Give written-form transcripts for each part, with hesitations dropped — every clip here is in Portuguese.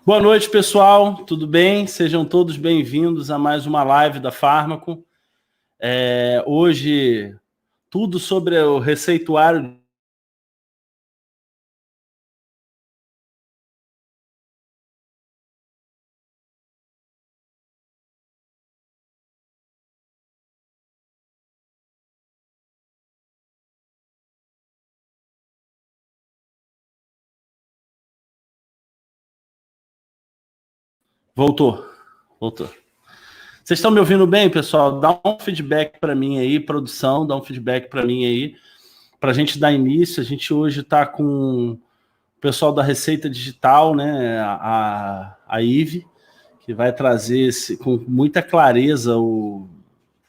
Boa noite, pessoal. Tudo bem? Sejam todos bem-vindos a mais uma live da Fármaco. Hoje, tudo sobre o receituário. Voltou. Vocês estão me ouvindo bem, pessoal? Dá um feedback para mim aí, produção, dá um feedback para mim aí, para a gente dar início. A gente hoje está com o pessoal da Receita Digital, né? A Ive, que vai trazer com muita clareza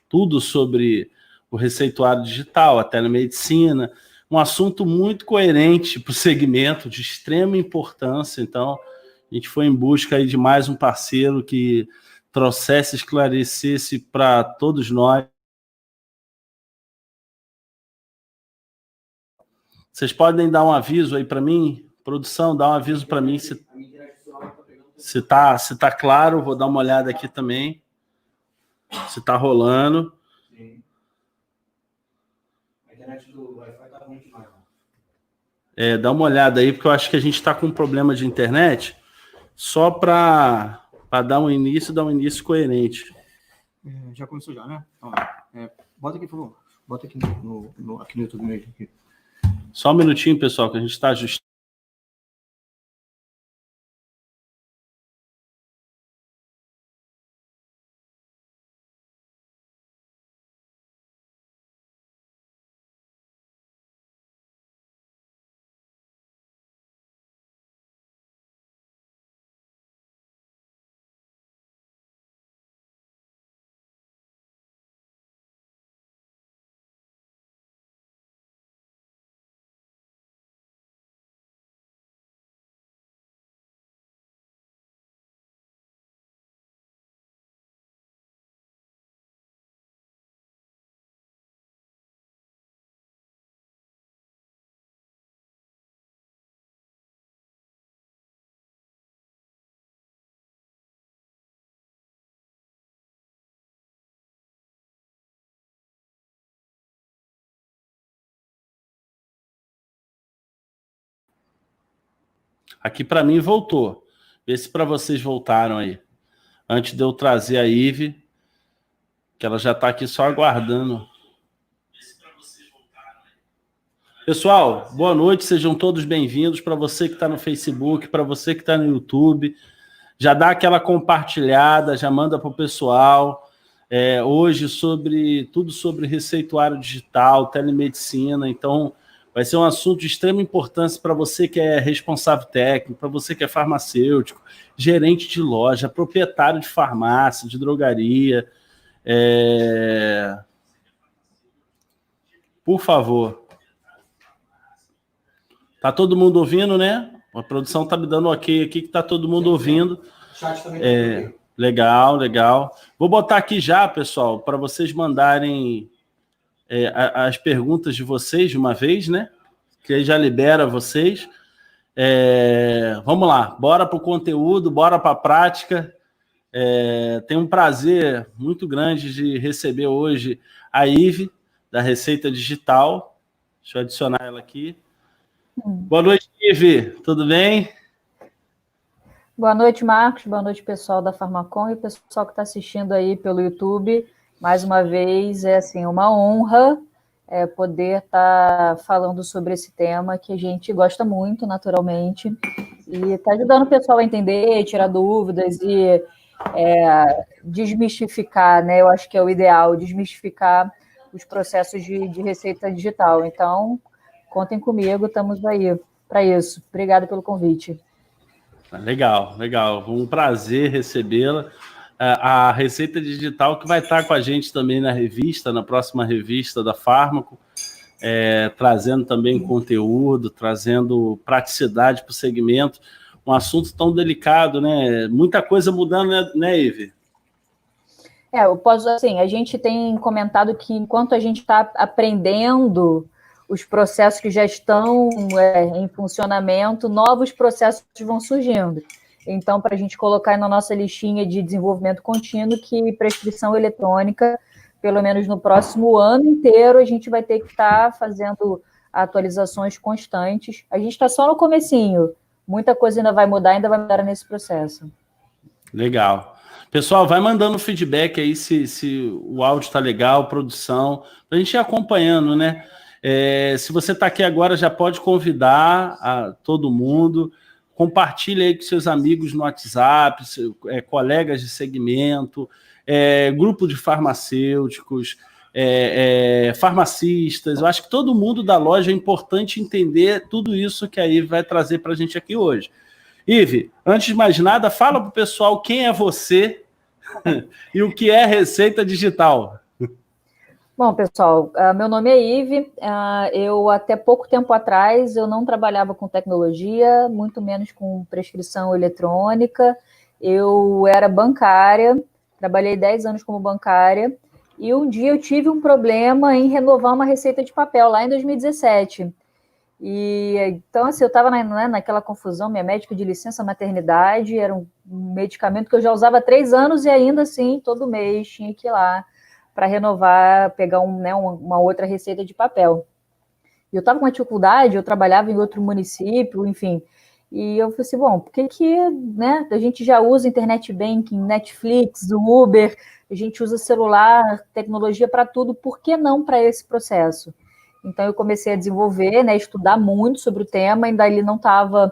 tudo sobre o receituário digital, a telemedicina, um assunto muito coerente para o segmento, de extrema importância. Então, a gente foi em busca aí de mais um parceiro que trouxesse, esclarecesse para todos nós. Vocês podem dar um aviso aí para mim? Produção, dá um aviso para mim se tá claro. Vou dar uma olhada aqui também, se está rolando. A internet do Wi-Fi está ruim demais. Dá uma olhada aí, porque eu acho que a gente está com um problema de internet, só para dar um início coerente. Já começou já, né? Então, bota aqui, por favor. Bota aqui aqui no YouTube mesmo. Aqui. Só um minutinho, pessoal, que a gente está ajustando. Aqui para mim voltou. Vê se para vocês voltaram aí. Antes de eu trazer a Ive, que ela já está aqui só aguardando. Pessoal, boa noite, sejam todos bem-vindos. Para você que está no Facebook, para você que está no YouTube, já dá aquela compartilhada, já manda para o pessoal. Hoje tudo sobre receituário digital, telemedicina. Então, vai ser um assunto de extrema importância para você que é responsável técnico, para você que é farmacêutico, gerente de loja, proprietário de farmácia, de drogaria. Por favor. Tá todo mundo ouvindo, né? A produção tá me dando ok aqui que tá todo mundo ouvindo. O chat também tá Legal. Vou botar aqui já, pessoal, para vocês mandarem as perguntas de vocês de uma vez, né? Que aí já libera vocês. Vamos lá, bora para o conteúdo, bora para a prática. Tenho um prazer muito grande de receber hoje a Ive, da Receita Digital. Deixa eu adicionar ela aqui. Boa noite, Ive. Tudo bem? Boa noite, Marcos. Boa noite, pessoal da Farmacon e pessoal que está assistindo aí pelo YouTube. Mais uma vez, uma honra poder estar falando sobre esse tema que a gente gosta muito, naturalmente, e está ajudando o pessoal a entender, tirar dúvidas e desmistificar, né? Eu acho que é o ideal, desmistificar os processos de receita digital. Então, contem comigo, estamos aí para isso. Obrigada pelo convite. Legal. Um prazer recebê-la. A Receita Digital que vai estar com a gente também na próxima revista da Fármaco, trazendo também conteúdo, trazendo praticidade para o segmento. Um assunto tão delicado, né? Muita coisa mudando, né, Ive? A gente tem comentado que enquanto a gente está aprendendo os processos que já estão em funcionamento, novos processos vão surgindo. Então, para a gente colocar na nossa listinha de desenvolvimento contínuo que prescrição eletrônica, pelo menos no próximo ano inteiro, a gente vai ter que estar fazendo atualizações constantes. A gente está só no comecinho. Muita coisa ainda vai mudar nesse processo. Legal. Pessoal, vai mandando feedback aí se o áudio está legal, produção, para a gente ir acompanhando, né? Se você está aqui agora, já pode convidar a todo mundo, compartilha aí com seus amigos no WhatsApp, colegas de segmento, grupo de farmacêuticos, farmacistas. Eu acho que todo mundo da loja é importante entender tudo isso que a Ive vai trazer para a gente aqui hoje. Ive, antes de mais nada, fala para o pessoal quem é você e o que é Receita Digital. Bom, pessoal, meu nome é Ive. Eu, até pouco tempo atrás, eu não trabalhava com tecnologia, muito menos com prescrição eletrônica. Eu era bancária, trabalhei 10 anos como bancária, e um dia eu tive um problema em renovar uma receita de papel, lá em 2017. Então, assim, eu estava naquela confusão, minha médica de licença maternidade, era um medicamento que eu já usava há 3 anos e ainda assim, todo mês, tinha que ir lá para renovar, pegar uma outra receita de papel. E eu estava com uma dificuldade, eu trabalhava em outro município, enfim, e eu falei assim, bom, por que a gente já usa internet banking, Netflix, Uber, a gente usa celular, tecnologia para tudo, por que não para esse processo? Então, eu comecei a desenvolver, estudar muito sobre o tema, ainda ele não estava,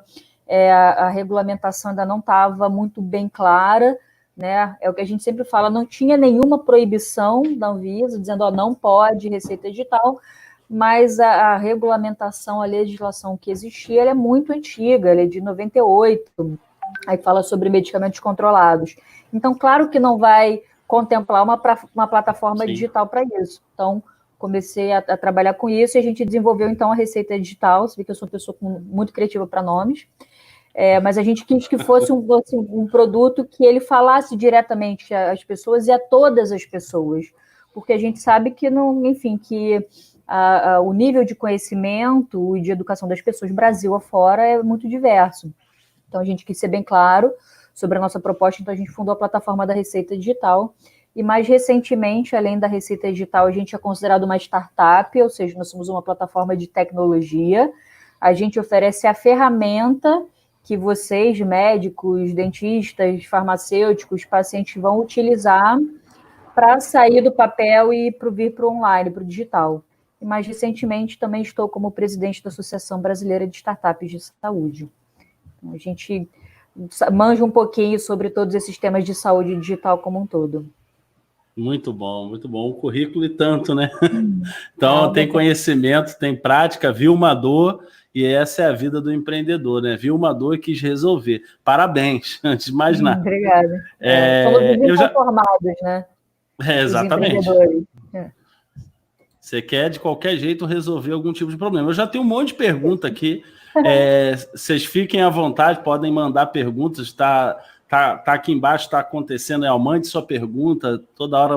a regulamentação ainda não estava muito bem clara, né? É o que a gente sempre fala, não tinha nenhuma proibição da Anvisa, dizendo, não pode receita digital, mas a regulamentação, a legislação que existia, ela é muito antiga, ela é de 98, aí fala sobre medicamentos controlados. Então, claro que não vai contemplar uma plataforma Sim. digital para isso. Então, comecei a trabalhar com isso e a gente desenvolveu, então, a receita digital. Você vê que eu sou uma pessoa muito criativa para nomes, mas a gente quis que fosse um produto que ele falasse diretamente às pessoas e a todas as pessoas, porque a gente sabe que, o nível de conhecimento e de educação das pessoas, Brasil afora, é muito diverso. Então, a gente quis ser bem claro sobre a nossa proposta, então a gente fundou a plataforma da Receita Digital. E mais recentemente, além da Receita Digital, a gente é considerado uma startup, ou seja, nós somos uma plataforma de tecnologia. A gente oferece a ferramenta que vocês, médicos, dentistas, farmacêuticos, pacientes vão utilizar para sair do papel e vir para o online, para o digital. E mais recentemente também estou como presidente da Associação Brasileira de Startups de Saúde. Então, a gente manja um pouquinho sobre todos esses temas de saúde digital como um todo. Muito bom, muito bom. O currículo e tanto, né? Então, tem conhecimento, tem prática, viu uma dor, e essa é a vida do empreendedor, né? Viu uma dor e quis resolver. Parabéns, antes de mais nada. Obrigada. Somos os inconformados, né? Exatamente. Você quer, de qualquer jeito, resolver algum tipo de problema. Eu já tenho um monte de pergunta aqui. Vocês fiquem à vontade, podem mandar perguntas, tá aqui embaixo, está acontecendo, mande sua pergunta, toda hora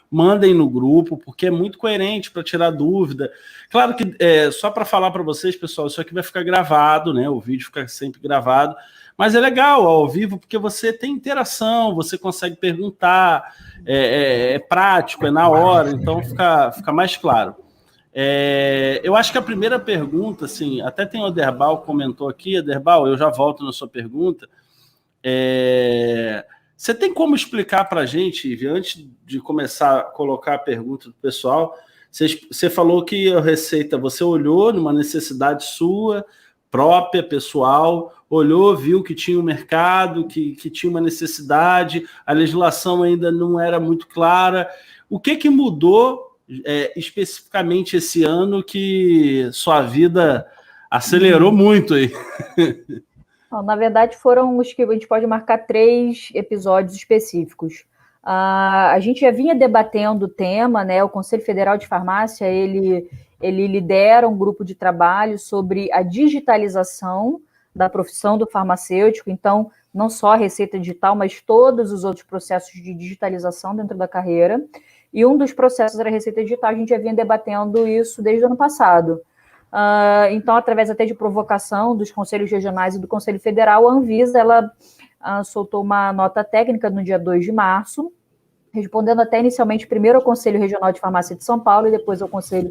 mandem no grupo, porque é muito coerente para tirar dúvida. Claro que, só para falar para vocês, pessoal, isso aqui vai ficar gravado, né? O vídeo fica sempre gravado, mas é legal ao vivo, porque você tem interação, você consegue perguntar, é prático, é na hora, então fica mais claro. Eu acho que a primeira pergunta, assim, até tem o Ederbal comentou aqui, Ederbal, eu já volto na sua pergunta. Você tem como explicar para a gente, Ive, antes de começar a colocar a pergunta do pessoal, você falou que a receita, você olhou numa necessidade sua, própria, pessoal, olhou, viu que tinha um mercado, que tinha uma necessidade, a legislação ainda não era muito clara. O que mudou especificamente esse ano que sua vida acelerou muito aí? Na verdade, foram os que a gente pode marcar 3 episódios específicos. A gente já vinha debatendo o tema, né? O Conselho Federal de Farmácia, ele lidera um grupo de trabalho sobre a digitalização da profissão do farmacêutico, então, não só a receita digital, mas todos os outros processos de digitalização dentro da carreira. E um dos processos era a receita digital, a gente já vinha debatendo isso desde o ano passado. Então, através até de provocação dos conselhos regionais e do Conselho Federal, a Anvisa ela soltou uma nota técnica no dia 2 de março, respondendo até inicialmente primeiro ao Conselho Regional de Farmácia de São Paulo e depois ao Conselho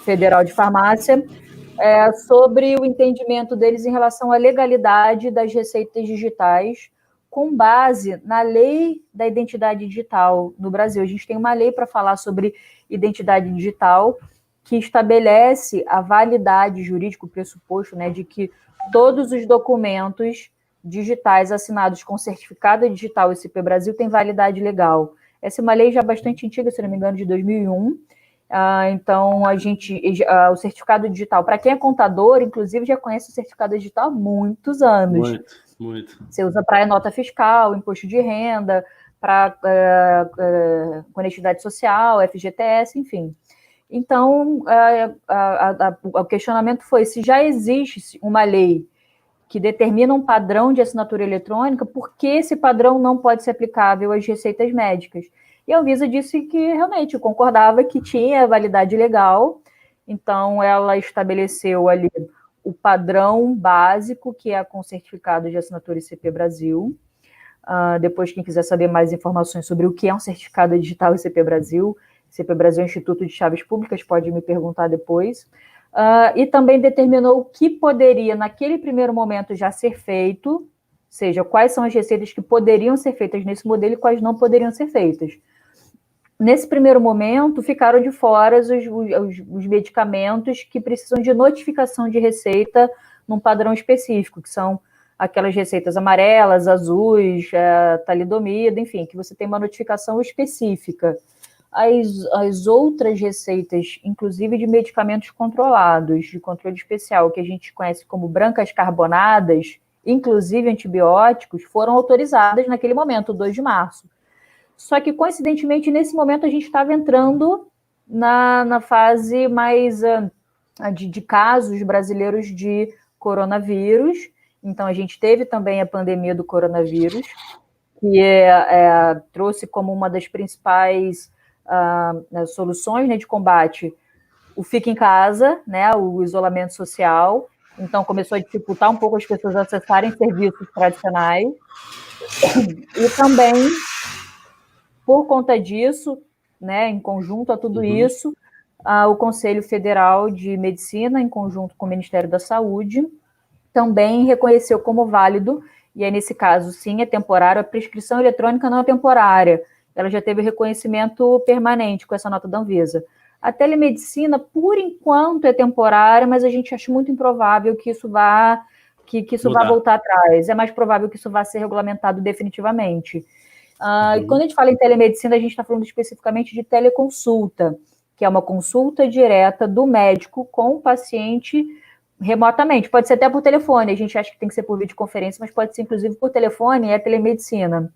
Federal de Farmácia, sobre o entendimento deles em relação à legalidade das receitas digitais, com base na lei da identidade digital no Brasil. A gente tem uma lei para falar sobre identidade digital, que estabelece a validade jurídica, o pressuposto, né, de que todos os documentos digitais assinados com certificado digital ICP Brasil têm validade legal. Essa é uma lei já bastante antiga, se não me engano, de 2001. Então, o certificado digital, para quem é contador, inclusive, já conhece o certificado digital há muitos anos. Muito. Você usa para nota fiscal, imposto de renda, para honestidade social, FGTS, enfim. Então, o questionamento foi se já existe uma lei que determina um padrão de assinatura eletrônica, por que esse padrão não pode ser aplicável às receitas médicas? E a Anvisa disse que realmente concordava que tinha validade legal, então ela estabeleceu ali o padrão básico, que é com certificado de assinatura ICP Brasil. Depois, quem quiser saber mais informações sobre o que é um certificado digital ICP Brasil, ICP Brasil é Instituto de Chaves Públicas, pode me perguntar depois. E também determinou o que poderia, naquele primeiro momento, já ser feito, ou seja, quais são as receitas que poderiam ser feitas nesse modelo e quais não poderiam ser feitas. Nesse primeiro momento, ficaram de fora os medicamentos que precisam de notificação de receita num padrão específico, que são aquelas receitas amarelas, azuis, talidomida, enfim, que você tem uma notificação específica. As outras receitas, inclusive de medicamentos controlados, de controle especial, que a gente conhece como brancas carbonadas, inclusive antibióticos, foram autorizadas naquele momento, 2 de março. Só que, coincidentemente, nesse momento, a gente estava entrando na fase mais de casos brasileiros de coronavírus. Então, a gente teve também a pandemia do coronavírus, que trouxe como uma das principais soluções, né, de combate o fica em casa, né, o isolamento social. Então, começou a dificultar um pouco as pessoas acessarem serviços tradicionais. E também, por conta disso, né, em conjunto a tudo isso, o Conselho Federal de Medicina, em conjunto com o Ministério da Saúde, também reconheceu como válido, e aí nesse caso, sim, é temporário, a prescrição eletrônica não é temporária, ela já teve reconhecimento permanente com essa nota da Anvisa. A telemedicina, por enquanto, é temporária, mas a gente acha muito improvável que isso vá voltar atrás. É mais provável que isso vá ser regulamentado definitivamente. E quando a gente fala em telemedicina, a gente está falando especificamente de teleconsulta, que é uma consulta direta do médico com o paciente remotamente. Pode ser até por telefone, a gente acha que tem que ser por videoconferência, mas pode ser inclusive por telefone, é telemedicina.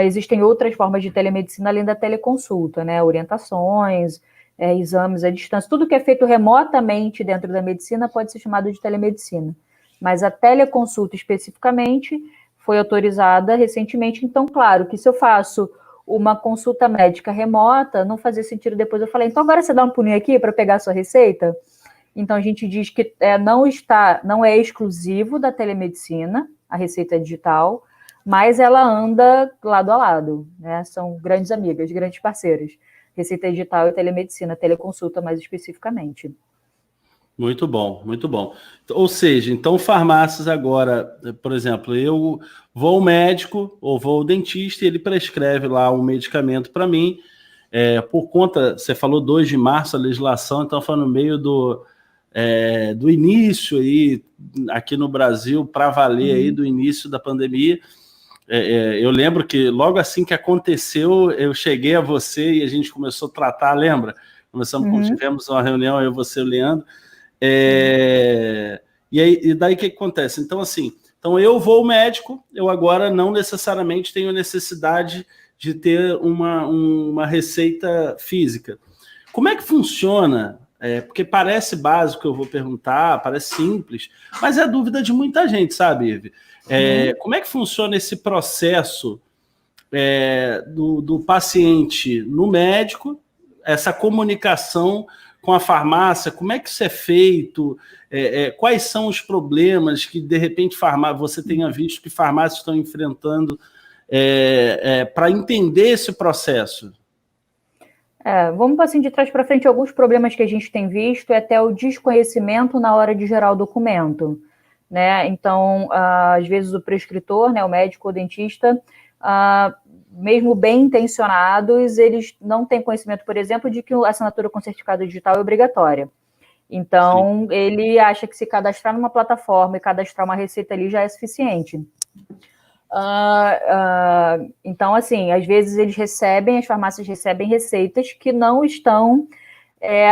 Existem outras formas de telemedicina além da teleconsulta, né? Orientações, exames à distância, tudo que é feito remotamente dentro da medicina pode ser chamado de telemedicina. Mas a teleconsulta especificamente foi autorizada recentemente, então, claro, que se eu faço uma consulta médica remota, não fazia sentido depois eu falar, então agora você dá um pulinho aqui para pegar a sua receita? Então, a gente diz que não é exclusivo da telemedicina, a receita digital, mas ela anda lado a lado, né? São grandes amigas, grandes parceiras. Receita digital e telemedicina, teleconsulta mais especificamente. Muito bom, muito bom. Ou seja, então farmácias agora, por exemplo, eu vou ao médico ou vou ao dentista e ele prescreve lá um medicamento para mim, por conta, você falou 2 de março a legislação, então foi no meio do início aí, aqui no Brasil, para valer aí do início da pandemia. Eu lembro que logo assim que aconteceu, eu cheguei a você e a gente começou a tratar, lembra? Tivemos uma reunião, eu, você e o Leandro. E daí o que acontece? Então, assim, eu vou ao médico, eu agora não necessariamente tenho necessidade de ter uma receita física. Como é que funciona? Porque parece básico, eu vou perguntar, parece simples, mas é dúvida de muita gente, sabe, Ive? Como é que funciona esse processo do paciente no médico, essa comunicação com a farmácia, como é que isso é feito? Quais são os problemas que, de repente, você tenha visto que farmácias estão enfrentando para entender esse processo? Vamos assim de trás para frente. Alguns problemas que a gente tem visto é até o desconhecimento na hora de gerar o documento, né? Então, às vezes o prescritor, né, o médico ou dentista, mesmo bem intencionados, eles não têm conhecimento, por exemplo, de que a assinatura com certificado digital é obrigatória. Então, sim, ele acha que se cadastrar numa plataforma e cadastrar uma receita ali já é suficiente. Então, assim, às vezes as farmácias recebem receitas que não estão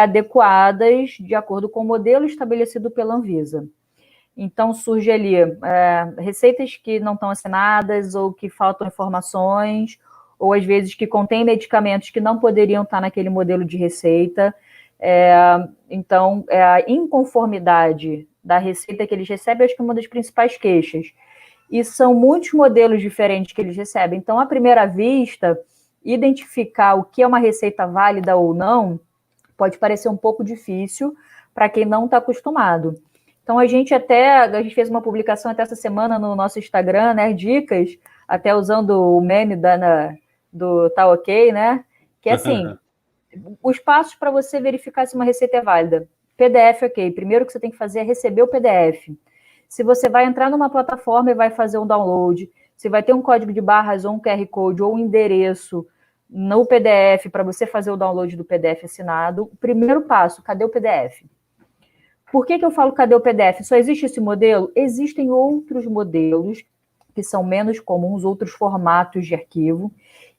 adequadas de acordo com o modelo estabelecido pela Anvisa. Então, surge ali receitas que não estão assinadas ou que faltam informações, ou às vezes que contêm medicamentos que não poderiam estar naquele modelo de receita. Então, a inconformidade da receita que eles recebem, acho que é uma das principais queixas. E são muitos modelos diferentes que eles recebem. Então, à primeira vista, identificar o que é uma receita válida ou não pode parecer um pouco difícil para quem não está acostumado. Então, a gente fez uma publicação até essa semana no nosso Instagram, né, dicas, até usando o meme do Tá Ok, né, que é assim, os passos para você verificar se uma receita é válida. PDF, ok. Primeiro que você tem que fazer é receber o PDF. Se você vai entrar numa plataforma e vai fazer um download, se vai ter um código de barras ou um QR Code ou um endereço no PDF para você fazer o download do PDF assinado, o primeiro passo, cadê o PDF? Por que eu falo cadê o PDF? Só existe esse modelo? Existem outros modelos que são menos comuns, outros formatos de arquivo,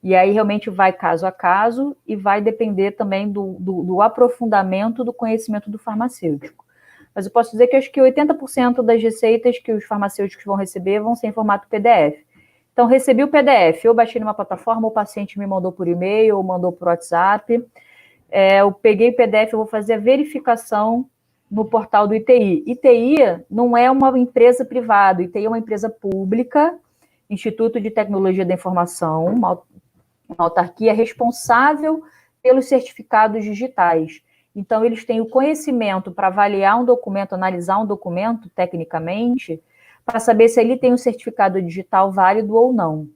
e aí realmente vai caso a caso e vai depender também do aprofundamento do conhecimento do farmacêutico. Mas eu posso dizer que acho que 80% das receitas que os farmacêuticos vão receber vão ser em formato PDF. Então, recebi o PDF, eu baixei numa plataforma, o paciente me mandou por e-mail ou mandou por WhatsApp, eu peguei o PDF, eu vou fazer a verificação no portal do ITI. ITI não é uma empresa privada, ITI é uma empresa pública, Instituto de Tecnologia da Informação, uma autarquia responsável pelos certificados digitais. Então, eles têm o conhecimento para avaliar um documento, analisar um documento tecnicamente, para saber se ele tem um certificado digital válido ou não.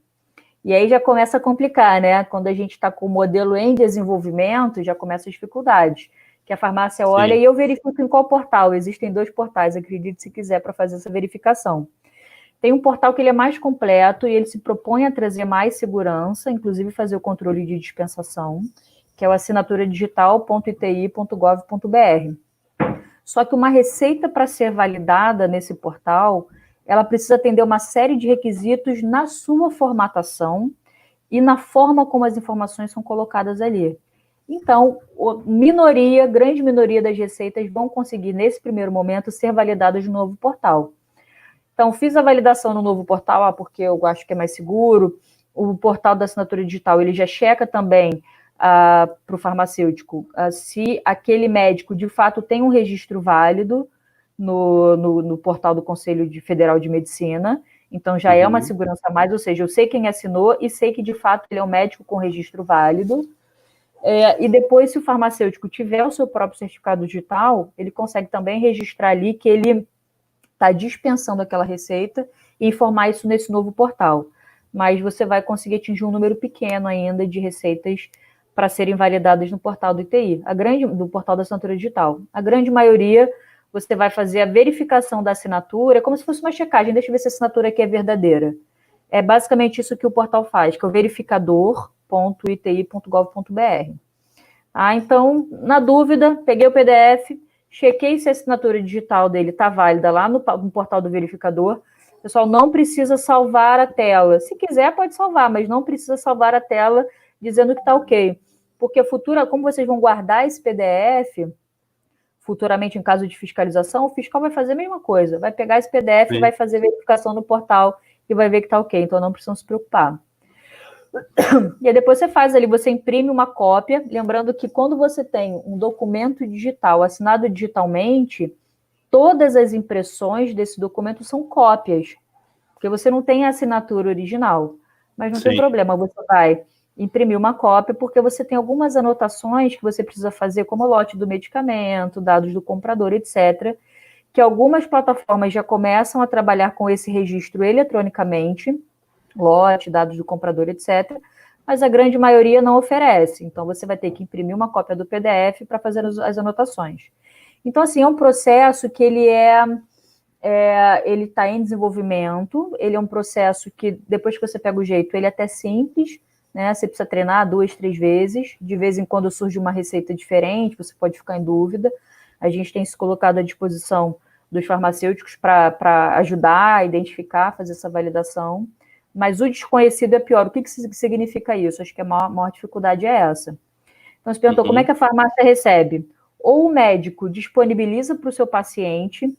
E aí já começa a complicar, né? Quando a gente está com o modelo em desenvolvimento, já começa as dificuldades. Que a farmácia olha e eu verifico em qual portal. Existem 2 portais, acredite se quiser, para fazer essa verificação. Tem um portal que ele é mais completo e ele se propõe a trazer mais segurança, inclusive fazer o controle de dispensação, que é o assinaturadigital.iti.gov.br. Só que uma receita para ser validada nesse portal, ela precisa atender uma série de requisitos na sua formatação e na forma como as informações são colocadas ali. Então, grande minoria das receitas vão conseguir, nesse primeiro momento, ser validadas no novo portal. Então, fiz a validação no novo portal, porque eu acho que é mais seguro. O portal da assinatura digital, ele já checa também para o farmacêutico se aquele médico, de fato, tem um registro válido no portal do Conselho Federal de Medicina. Então, já é uma segurança a mais, ou seja, eu sei quem assinou e sei que, de fato, ele é um médico com registro válido. E depois, se o farmacêutico tiver o seu próprio certificado digital, ele consegue também registrar ali que ele está dispensando aquela receita e informar isso nesse novo portal. Mas você vai conseguir atingir um número pequeno ainda de receitas para serem validadas no portal do ITI, do portal da assinatura digital. A grande maioria, você vai fazer a verificação da assinatura, como se fosse uma checagem, deixa eu ver se a assinatura aqui é verdadeira. É basicamente isso que o portal faz, que é o verificador.iti.gov.br. Então, na dúvida, peguei o PDF, chequei se a assinatura digital dele está válida lá no portal do verificador. Pessoal, não precisa salvar a tela. Se quiser, pode salvar, mas não precisa salvar a tela dizendo que está ok. Porque como vocês vão guardar esse PDF, futuramente, em caso de fiscalização, o fiscal vai fazer a mesma coisa. Vai pegar esse PDF e vai fazer verificação no portal e vai ver que está ok. Então, não precisam se preocupar. E aí depois você imprime uma cópia, lembrando que quando você tem um documento digital assinado digitalmente, todas as impressões desse documento são cópias, porque você não tem a assinatura original. Mas não tem problema, você vai imprimir uma cópia, porque você tem algumas anotações que você precisa fazer, como o lote do medicamento, dados do comprador, etc., que algumas plataformas já começam a trabalhar com esse registro eletronicamente, lote, dados do comprador, etc., mas a grande maioria não oferece. Então, você vai ter que imprimir uma cópia do PDF para fazer as anotações. Então, assim, é um processo que ele está em desenvolvimento, ele é um processo que, depois que você pega o jeito, ele é até simples, né? Você precisa treinar 2, 3 vezes, de vez em quando surge uma receita diferente, você pode ficar em dúvida. A gente tem se colocado à disposição dos farmacêuticos para ajudar a identificar, fazer essa validação. Mas o desconhecido é pior. O que significa isso? Acho que a maior dificuldade é essa. Então, você perguntou como é que a farmácia recebe? Ou o médico disponibiliza para o seu paciente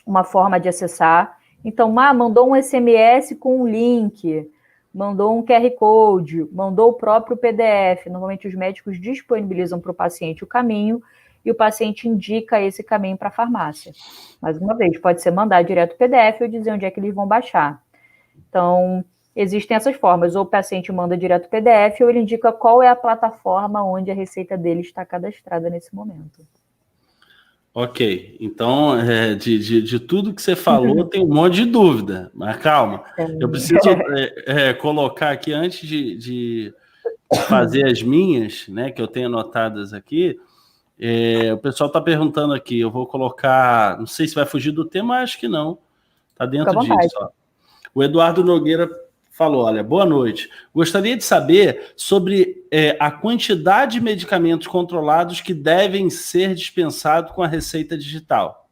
uma forma de acessar. Então, mandou um SMS com um link, mandou um QR Code, mandou o próprio PDF. Normalmente, os médicos disponibilizam para o paciente o caminho e o paciente indica esse caminho para a farmácia. Mais uma vez, pode ser mandar direto o PDF ou dizer onde é que eles vão baixar. Então, existem essas formas, ou o paciente manda direto o PDF, ou ele indica qual é a plataforma onde a receita dele está cadastrada nesse momento. Ok, então, de tudo que você falou, tem um monte de dúvida, mas calma, eu preciso colocar aqui, antes de fazer as minhas, né, que eu tenho anotadas aqui, o pessoal está perguntando aqui, eu vou colocar, não sei se vai fugir do tema, acho que não, está dentro disso, ó. O Eduardo Nogueira falou, olha, boa noite. Gostaria de saber sobre a quantidade de medicamentos controlados que devem ser dispensados com a receita digital.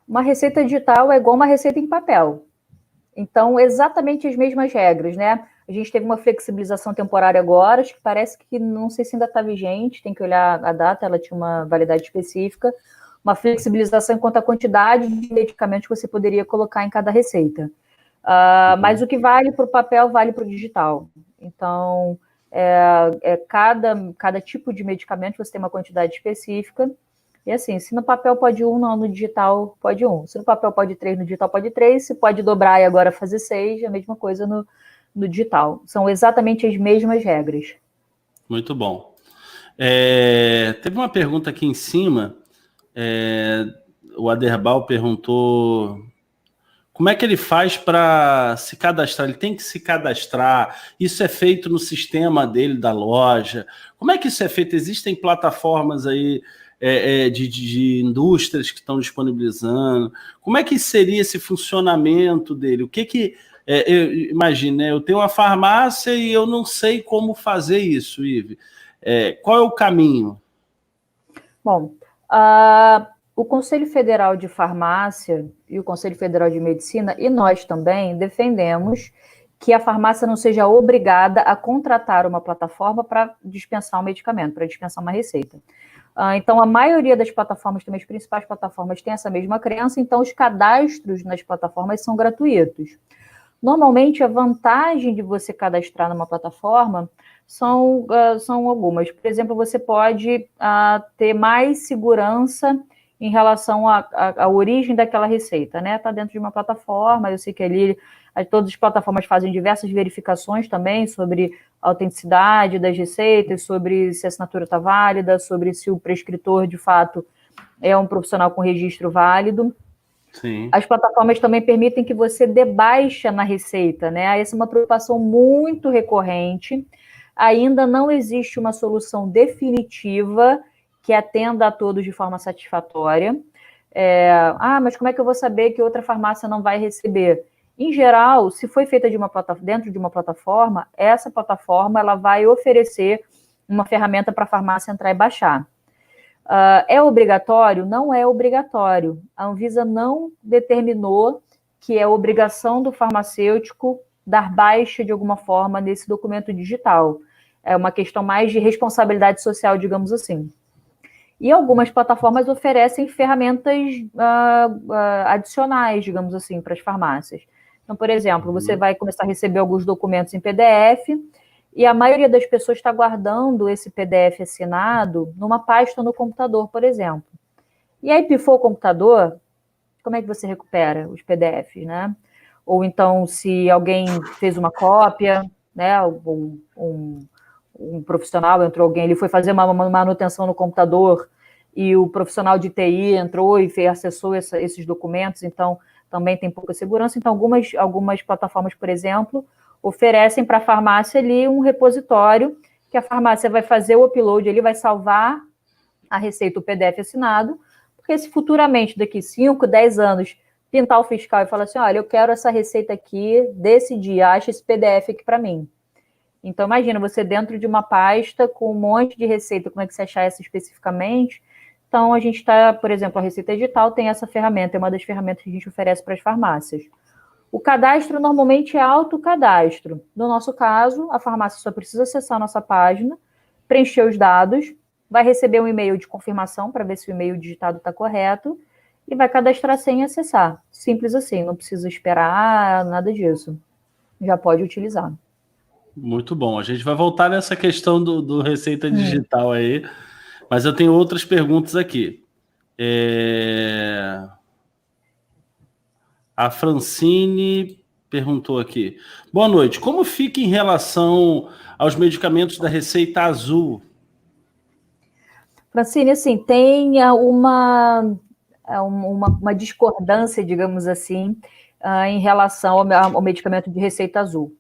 Uma receita digital é igual uma receita em papel. Então, exatamente as mesmas regras, né? A gente teve uma flexibilização temporária agora, acho que parece que, não sei se ainda está vigente, tem que olhar a data, ela tinha uma validade específica, uma flexibilização quanto à quantidade de medicamentos que você poderia colocar em cada receita. Mas o que vale para o papel vale para o digital. Então, cada tipo de medicamento você tem uma quantidade específica. E assim, se no papel pode 1, no digital pode 1. Se no papel pode 3, no digital pode 3. Se pode dobrar e agora fazer 6, a mesma coisa no digital. São exatamente as mesmas regras. Muito bom. Teve uma pergunta aqui em cima. O Aderbal perguntou... Como é que ele faz para se cadastrar? Ele tem que se cadastrar? Isso é feito no sistema dele, da loja? Como é que isso é feito? Existem plataformas aí de indústrias que estão disponibilizando? Como é que seria esse funcionamento dele? O que imagina, né? Eu tenho uma farmácia e eu não sei como fazer isso, Ive. Qual é o caminho? Bom, o Conselho Federal de Farmácia e o Conselho Federal de Medicina, e nós também, defendemos que a farmácia não seja obrigada a contratar uma plataforma para dispensar um medicamento, para dispensar uma receita. Então, a maioria das plataformas, também as principais plataformas, tem essa mesma crença, então os cadastros nas plataformas são gratuitos. Normalmente, a vantagem de você cadastrar numa plataforma são algumas. Por exemplo, você pode ter mais segurança em relação à origem daquela receita, né? Está dentro de uma plataforma, eu sei que ali todas as plataformas fazem diversas verificações também sobre a autenticidade das receitas, sobre se a assinatura está válida, sobre se o prescritor, de fato, é um profissional com registro válido. Sim. As plataformas também permitem que você dê baixa na receita, né? Essa é uma preocupação muito recorrente. Ainda não existe uma solução definitiva que atenda a todos de forma satisfatória. Mas como é que eu vou saber que outra farmácia não vai receber? Em geral, se foi feita dentro de uma plataforma, essa plataforma ela vai oferecer uma ferramenta para a farmácia entrar e baixar. É obrigatório? Não é obrigatório. A Anvisa não determinou que é obrigação do farmacêutico dar baixa de alguma forma nesse documento digital. É uma questão mais de responsabilidade social, digamos assim. E algumas plataformas oferecem ferramentas adicionais, digamos assim, para as farmácias. Então, por exemplo, você vai começar a receber alguns documentos em PDF e a maioria das pessoas está guardando esse PDF assinado numa pasta no computador, por exemplo. E aí, pifou o computador, como é que você recupera os PDFs, né? Ou então, se alguém fez uma cópia, né, um profissional, entrou alguém, ele foi fazer uma manutenção no computador e o profissional de TI entrou e acessou esses documentos, então também tem pouca segurança. Então, algumas plataformas, por exemplo, oferecem para a farmácia ali um repositório que a farmácia vai fazer o upload, ele vai salvar a receita, o PDF assinado, porque se futuramente, daqui 5, 10 anos, pintar o fiscal e falar assim, olha, eu quero essa receita aqui desse dia, acha esse PDF aqui para mim. Então, imagina, você dentro de uma pasta com um monte de receita, como é que você achar essa especificamente? Então, a gente está, por exemplo, a Receita Digital tem essa ferramenta, é uma das ferramentas que a gente oferece para as farmácias. O cadastro normalmente é autocadastro. No nosso caso, a farmácia só precisa acessar a nossa página, preencher os dados, vai receber um e-mail de confirmação para ver se o e-mail digitado está correto e vai cadastrar sem acessar. Simples assim, não precisa esperar nada disso. Já pode utilizar. Muito bom. A gente vai voltar nessa questão do Receita Digital aí, mas eu tenho outras perguntas aqui. A Francine perguntou aqui. Boa noite. Como fica em relação aos medicamentos da Receita Azul? Francine, assim, tem uma discordância, digamos assim, em relação ao medicamento de Receita Azul.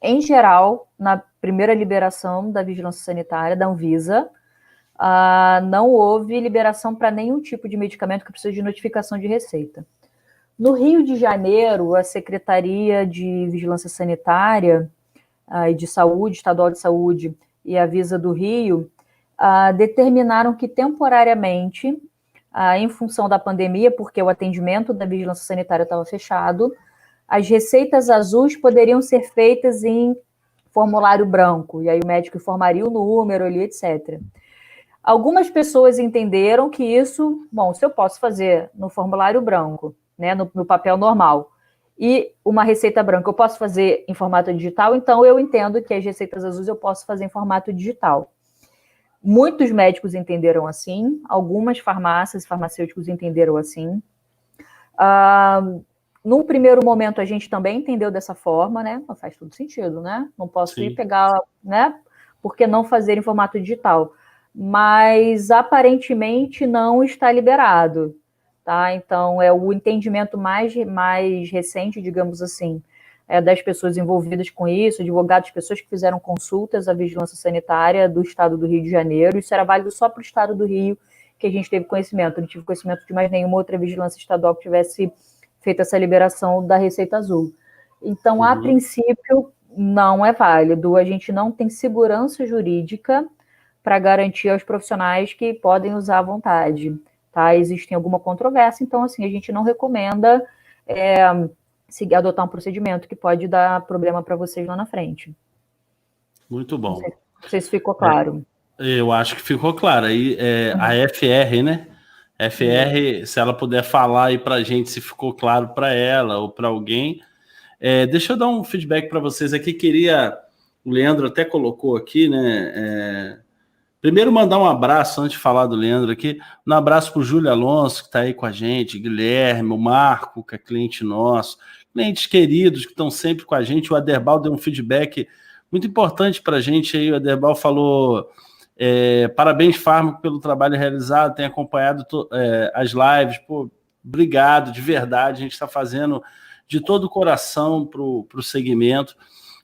Em geral, na primeira liberação da Vigilância Sanitária, da Anvisa, não houve liberação para nenhum tipo de medicamento que precisa de notificação de receita. No Rio de Janeiro, a Secretaria de Vigilância Sanitária e de Saúde, Estadual de Saúde e a Anvisa do Rio, determinaram que temporariamente, em função da pandemia, porque o atendimento da Vigilância Sanitária estava fechado, as receitas azuis poderiam ser feitas em formulário branco, e aí o médico informaria o número ali, etc. Algumas pessoas entenderam que isso, bom, se eu posso fazer no formulário branco, né, no papel normal, e uma receita branca eu posso fazer em formato digital, então eu entendo que as receitas azuis eu posso fazer em formato digital. Muitos médicos entenderam assim, algumas farmácias e farmacêuticos entenderam assim. Num primeiro momento, a gente também entendeu dessa forma, né? Faz todo sentido, né? Não posso ir pegar, né? Por que não fazer em formato digital? Mas, aparentemente, não está liberado, tá? Então, é o entendimento mais recente, digamos assim, das pessoas envolvidas com isso, advogados, pessoas que fizeram consultas à Vigilância Sanitária do Estado do Rio de Janeiro. Isso era válido só para o Estado do Rio, que a gente teve conhecimento. Não tive conhecimento de mais nenhuma outra vigilância estadual que tivesse feito essa liberação da Receita Azul. Então, a princípio, não é válido. A gente não tem segurança jurídica para garantir aos profissionais que podem usar à vontade, tá? Existe alguma controvérsia, então, assim, a gente não recomenda adotar um procedimento que pode dar problema para vocês lá na frente. Muito bom. Não sei se ficou claro. Eu acho que ficou claro. Aí, a FR, né? FR, se ela puder falar aí para a gente se ficou claro para ela ou para alguém. Deixa eu dar um feedback para vocês aqui. O Leandro até colocou aqui, né? Primeiro, mandar um abraço, antes de falar do Leandro aqui, um abraço para o Júlio Alonso, que está aí com a gente, Guilherme, o Marco, que é cliente nosso, clientes queridos que estão sempre com a gente. O Aderbal deu um feedback muito importante para a gente aí. O Aderbal falou: parabéns, Fármaco, pelo trabalho realizado, tem acompanhado as lives. Pô, obrigado, de verdade, a gente está fazendo de todo o coração para o segmento.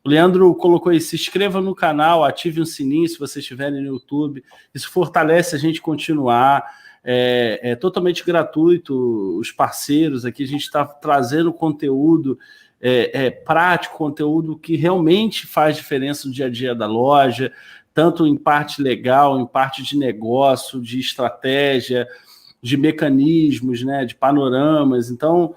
O Leandro colocou aí: se inscreva no canal, ative o sininho se vocês estiverem no YouTube. Isso fortalece a gente continuar. É totalmente gratuito, os parceiros aqui. A gente está trazendo conteúdo prático, conteúdo que realmente faz diferença no dia a dia da loja, tanto em parte legal, em parte de negócio, de estratégia, de mecanismos, né, de panoramas. Então,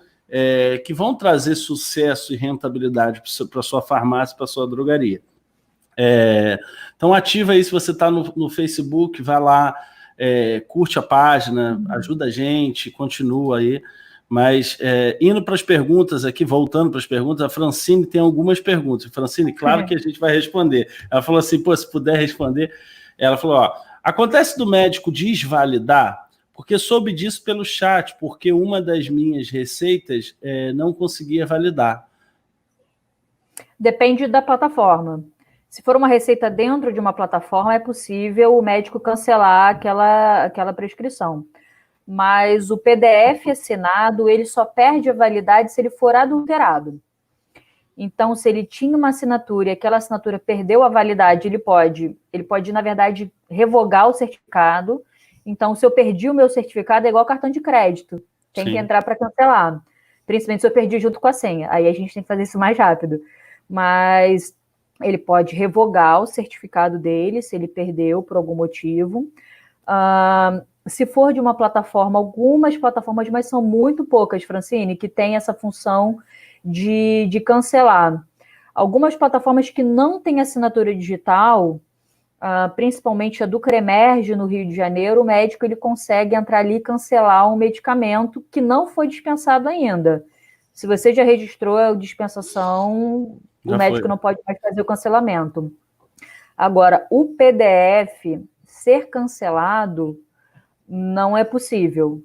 que vão trazer sucesso e rentabilidade para a sua farmácia, para a sua drogaria. Então, ativa aí, se você está no Facebook, vai lá, curte a página, ajuda a gente, continua aí. Mas, indo para as perguntas aqui, voltando para as perguntas, a Francine tem algumas perguntas. Francine, claro que a gente vai responder. Ela falou assim, se puder responder. Ela falou, acontece do médico desvalidar? Porque soube disso pelo chat, porque uma das minhas receitas não conseguia validar. Depende da plataforma. Se for uma receita dentro de uma plataforma, é possível o médico cancelar aquela prescrição. Mas o PDF assinado, ele só perde a validade se ele for adulterado. Então, se ele tinha uma assinatura e aquela assinatura perdeu a validade, ele pode, na verdade, revogar o certificado. Então, se eu perdi o meu certificado, é igual cartão de crédito. Tem que entrar para cancelar. Principalmente se eu perdi junto com a senha. Aí a gente tem que fazer isso mais rápido. Mas ele pode revogar o certificado dele, se ele perdeu por algum motivo. Se for de uma plataforma, algumas plataformas, mas são muito poucas, Francine, que tem essa função de cancelar. Algumas plataformas que não têm assinatura digital, principalmente a do Cremerge no Rio de Janeiro, o médico ele consegue entrar ali e cancelar um medicamento que não foi dispensado ainda. Se você já registrou a dispensação, o médico não pode mais fazer o cancelamento. Agora, o PDF ser cancelado não é possível.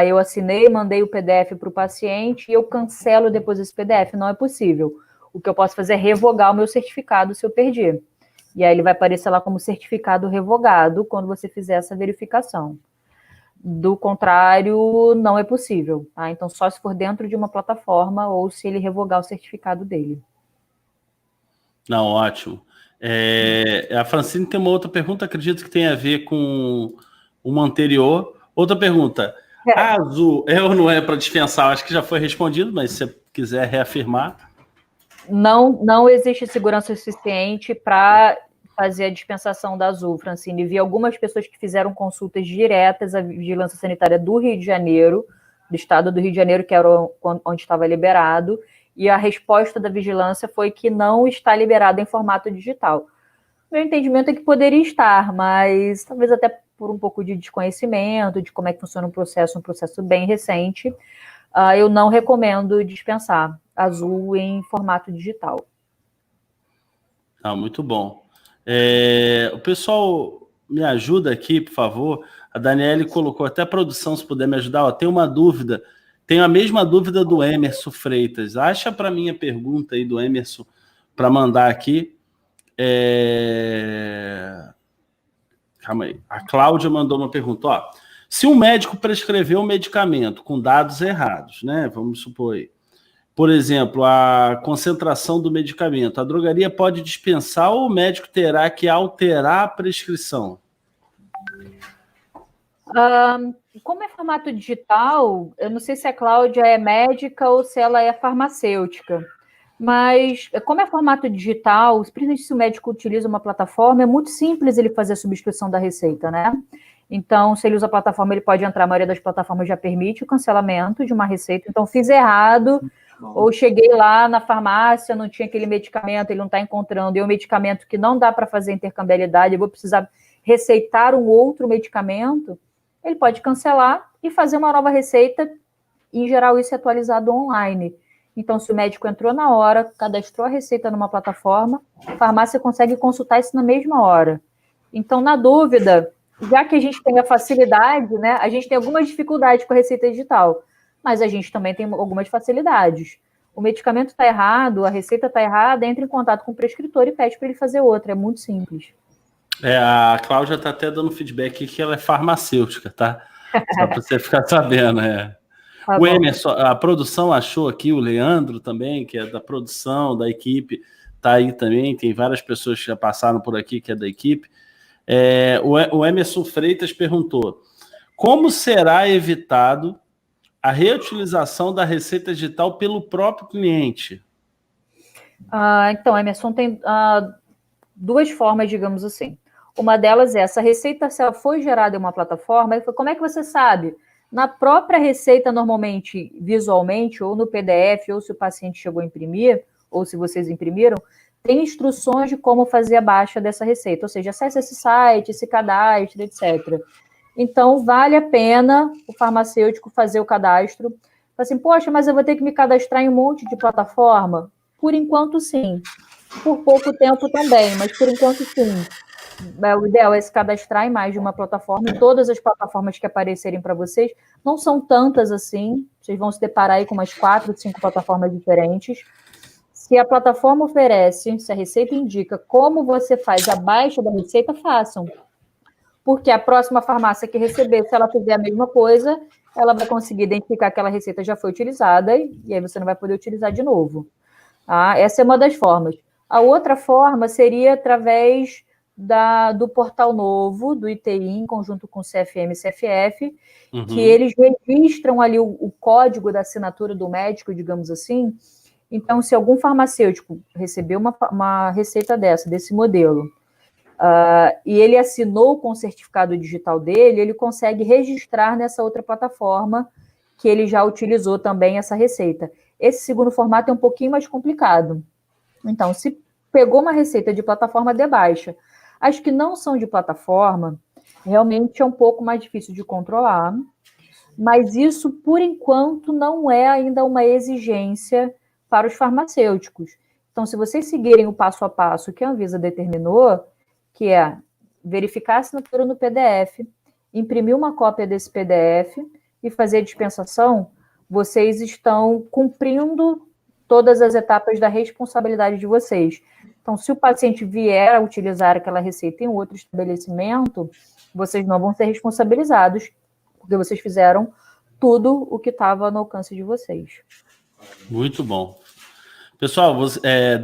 Eu assinei, mandei o PDF para o paciente e eu cancelo depois esse PDF. Não é possível. O que eu posso fazer é revogar o meu certificado se eu perdi. E aí ele vai aparecer lá como certificado revogado quando você fizer essa verificação. Do contrário, não é possível. Tá? Então, só se for dentro de uma plataforma ou se ele revogar o certificado dele. Não, ótimo. A Francine tem uma outra pergunta, acredito que tem a ver com uma anterior. Outra pergunta. A Azul é ou não é para dispensar? Acho que já foi respondido, mas se você quiser reafirmar. Não existe segurança suficiente para fazer a dispensação da Azul, Francine. Vi algumas pessoas que fizeram consultas diretas à Vigilância Sanitária do Rio de Janeiro, do estado do Rio de Janeiro, que era onde estava liberado, e a resposta da vigilância foi que não está liberado em formato digital. Meu entendimento é que poderia estar, mas talvez até por um pouco de desconhecimento de como é que funciona um processo bem recente, eu não recomendo dispensar Azul em formato digital. Muito bom. O pessoal me ajuda aqui, por favor. A Daniele colocou até a produção, se puder me ajudar. Tem uma dúvida, tenho a mesma dúvida do Emerson Freitas. Acha para mim a pergunta aí do Emerson para mandar aqui. Calma aí. A Cláudia mandou uma pergunta. Se um médico prescreveu um medicamento com dados errados, né? Vamos supor aí. Por exemplo, a concentração do medicamento, a drogaria pode dispensar ou o médico terá que alterar a prescrição? Como é formato digital, eu não sei se a Cláudia é médica ou se ela é farmacêutica, mas como é formato digital, principalmente se o médico utiliza uma plataforma, é muito simples ele fazer a substituição da receita, né? Então, se ele usa a plataforma, ele pode entrar, a maioria das plataformas já permite o cancelamento de uma receita, então fiz errado, ou cheguei lá na farmácia, não tinha aquele medicamento, ele não está encontrando, e é um medicamento que não dá para fazer intercambiabilidade, eu vou precisar receitar um outro medicamento, ele pode cancelar e fazer uma nova receita, e em geral isso é atualizado online. Então, se o médico entrou na hora, cadastrou a receita numa plataforma, a farmácia consegue consultar isso na mesma hora. Então, na dúvida, já que a gente tem a facilidade, né, a gente tem algumas dificuldades com a receita digital, mas a gente também tem algumas facilidades. O medicamento está errado, a receita está errada, entra em contato com o prescritor e pede para ele fazer outra. É muito simples. A Cláudia está até dando feedback aqui que ela é farmacêutica, tá? Só para você ficar sabendo. Tá o bom. Emerson, a produção achou aqui, o Leandro também, que é da produção, da equipe, está aí também. Tem várias pessoas que já passaram por aqui, que é da equipe. O Emerson Freitas perguntou: como será evitado a reutilização da receita digital pelo próprio cliente? Então, Emerson, tem duas formas, digamos assim. Uma delas é, essa receita, se ela foi gerada em uma plataforma, como é que você sabe? Na própria receita, normalmente, visualmente, ou no PDF, ou se o paciente chegou a imprimir, ou se vocês imprimiram, tem instruções de como fazer a baixa dessa receita, ou seja, acesse esse site, se cadastre, etc. Então, vale a pena o farmacêutico fazer o cadastro. Assim, poxa, mas eu vou ter que me cadastrar em um monte de plataforma? Por enquanto, sim. Por pouco tempo também, mas por enquanto, sim. O ideal é se cadastrar em mais de uma plataforma, e todas as plataformas que aparecerem para vocês, não são tantas assim, vocês vão se deparar aí com umas 4, 5 plataformas diferentes. Se a plataforma oferece, se a receita indica como você faz a baixa da receita, façam. Porque a próxima farmácia que receber, se ela fizer a mesma coisa, ela vai conseguir identificar que aquela receita já foi utilizada e aí você não vai poder utilizar de novo. Tá? Essa é uma das formas. A outra forma seria através do Portal Novo, do ITI, em conjunto com o CFM e CFF, que eles registram ali o código da assinatura do médico, digamos assim. Então, se algum farmacêutico receber uma receita desse modelo, e ele assinou com o certificado digital dele, ele consegue registrar nessa outra plataforma que ele já utilizou também essa receita. Esse segundo formato é um pouquinho mais complicado. Então, se pegou uma receita de plataforma, dê baixa. As que não são de plataforma, realmente é um pouco mais difícil de controlar, mas isso, por enquanto, não é ainda uma exigência para os farmacêuticos. Então, se vocês seguirem o passo a passo que a Anvisa determinou, que é verificar a assinatura no PDF, imprimir uma cópia desse PDF e fazer a dispensação, vocês estão cumprindo todas as etapas da responsabilidade de vocês. Então, se o paciente vier a utilizar aquela receita em outro estabelecimento, vocês não vão ser responsabilizados, porque vocês fizeram tudo o que estava no alcance de vocês. Muito bom. Pessoal,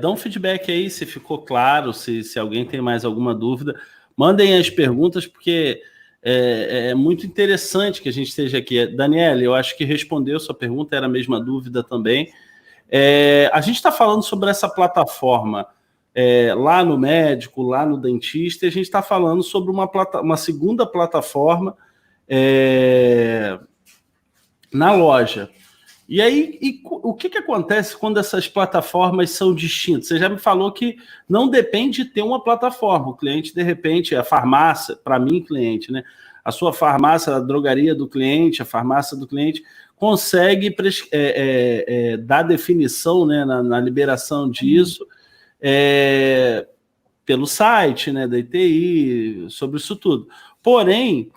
dá um feedback aí se ficou claro, se alguém tem mais alguma dúvida. Mandem as perguntas, porque é muito interessante que a gente esteja aqui. Daniela, eu acho que respondeu sua pergunta, era a mesma dúvida também. A gente está falando sobre essa plataforma lá no médico, lá no dentista, e a gente está falando sobre uma segunda plataforma na loja. E aí, o que acontece quando essas plataformas são distintas? Você já me falou que não depende de ter uma plataforma. O cliente, de repente, a farmácia, para mim, cliente, né? A sua farmácia, a drogaria do cliente, a farmácia do cliente, consegue dar definição, né, na liberação disso pelo site, né, da ITI, sobre isso tudo. Porém,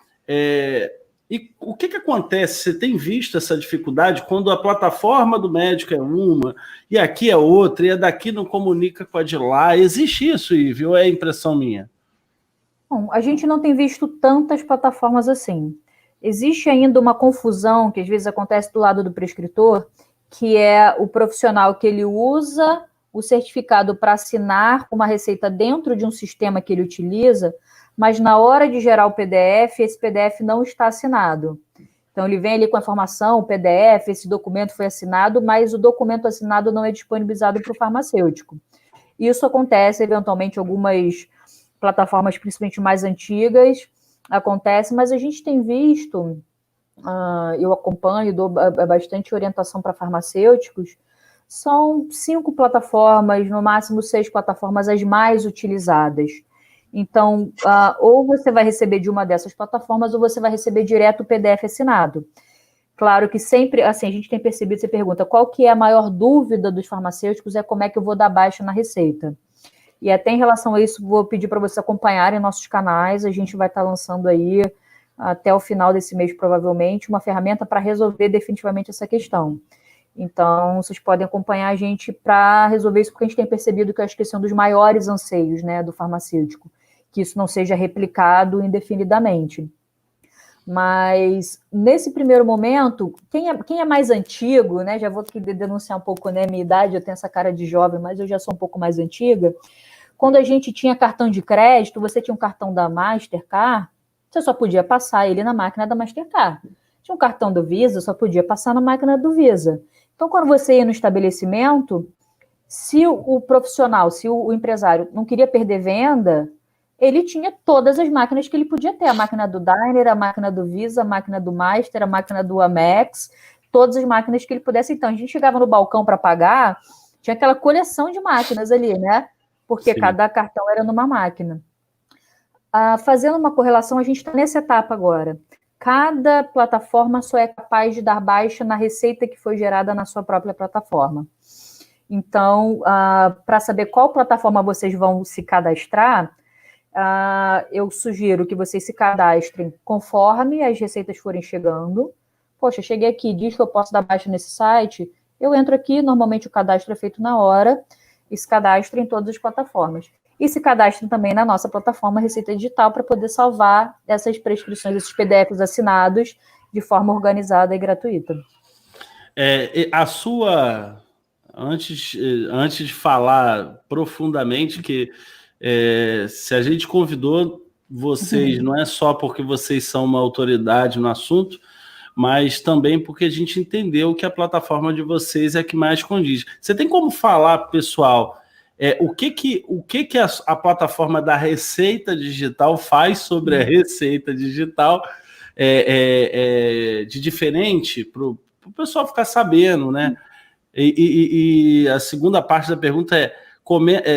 e o que acontece? Você tem visto essa dificuldade quando a plataforma do médico é uma, e aqui é outra, e a daqui não comunica com a de lá? Existe isso, Ivo? Ou é impressão minha? Bom, a gente não tem visto tantas plataformas assim. Existe ainda uma confusão que às vezes acontece do lado do prescritor, que é o profissional que ele usa o certificado para assinar uma receita dentro de um sistema que ele utiliza, mas na hora de gerar o PDF, esse PDF não está assinado. Então, ele vem ali com a informação, o PDF, esse documento foi assinado, mas o documento assinado não é disponibilizado para o farmacêutico. Isso acontece, eventualmente, em algumas plataformas, principalmente mais antigas, acontece, mas a gente tem visto, eu acompanho, dou bastante orientação para farmacêuticos, são 5 plataformas, no máximo 6 plataformas as mais utilizadas. Então, ou você vai receber de uma dessas plataformas, ou você vai receber direto o PDF assinado. Claro que sempre, assim, a gente tem percebido, você pergunta, qual que é a maior dúvida dos farmacêuticos é como é que eu vou dar baixa na receita. E até em relação a isso, vou pedir para vocês acompanharem nossos canais, a gente vai estar lançando aí, até o final desse mês, provavelmente, uma ferramenta para resolver definitivamente essa questão. Então, vocês podem acompanhar a gente para resolver isso, porque a gente tem percebido que acho que esse é um dos maiores anseios, né, do farmacêutico, que isso não seja replicado indefinidamente. Mas, nesse primeiro momento, quem é mais antigo, né, já vou aqui denunciar um pouco, né, minha idade, eu tenho essa cara de jovem, mas eu já sou um pouco mais antiga. Quando a gente tinha cartão de crédito, você tinha um cartão da Mastercard, você só podia passar ele na máquina da Mastercard. Tinha um cartão do Visa, só podia passar na máquina do Visa. Então, quando você ia no estabelecimento, se o profissional, se o empresário não queria perder venda, ele tinha todas as máquinas que ele podia ter. A máquina do Diner, a máquina do Visa, a máquina do Master, a máquina do Amex, todas as máquinas que ele pudesse. Então, a gente chegava no balcão para pagar, tinha aquela coleção de máquinas ali, né? Porque Sim. Cada cartão era numa máquina. Fazendo uma correlação, a gente está nessa etapa agora. Cada plataforma só é capaz de dar baixa na receita que foi gerada na sua própria plataforma. Então, para saber qual plataforma vocês vão se cadastrar, eu sugiro que vocês se cadastrem conforme as receitas forem chegando. Poxa, cheguei aqui, diz que eu posso dar baixa nesse site, Eu entro aqui, normalmente o cadastro é feito na hora, e se cadastra em todas as plataformas. E se cadastra também na nossa plataforma Receita Digital para poder salvar essas prescrições, esses PDFs assinados de forma organizada e gratuita. A sua... Antes de falar profundamente, que se a gente convidou vocês, não é só porque vocês são uma autoridade no assunto, mas também porque a gente entendeu que a plataforma de vocês é a que mais condiz. Você tem como falar, pessoal, o que a plataforma da Receita Digital faz sobre a Receita Digital de diferente para o pessoal ficar sabendo, né? E a segunda parte da pergunta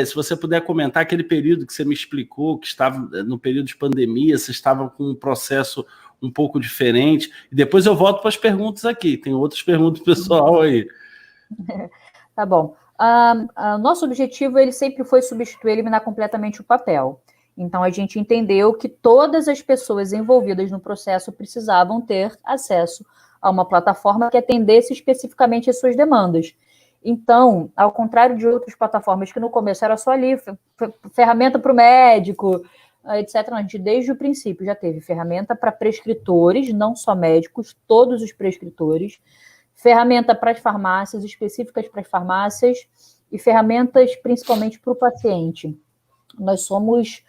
se você puder comentar aquele período que você me explicou, que estava no período de pandemia, você estava com um processo um pouco diferente, e depois eu volto para as perguntas aqui, tem outras perguntas pessoal aí. Tá bom. Nosso objetivo, ele sempre foi substituir, eliminar completamente o papel. Então, a gente entendeu que todas as pessoas envolvidas no processo precisavam ter acesso a uma plataforma que atendesse especificamente as suas demandas. Então, ao contrário de outras plataformas que no começo era só ali, ferramenta para o médico, etc. A gente, desde o princípio, já teve ferramenta para prescritores, não só médicos, todos os prescritores, ferramenta para as farmácias, específicas para as farmácias, e ferramentas principalmente para o paciente. Nós somos,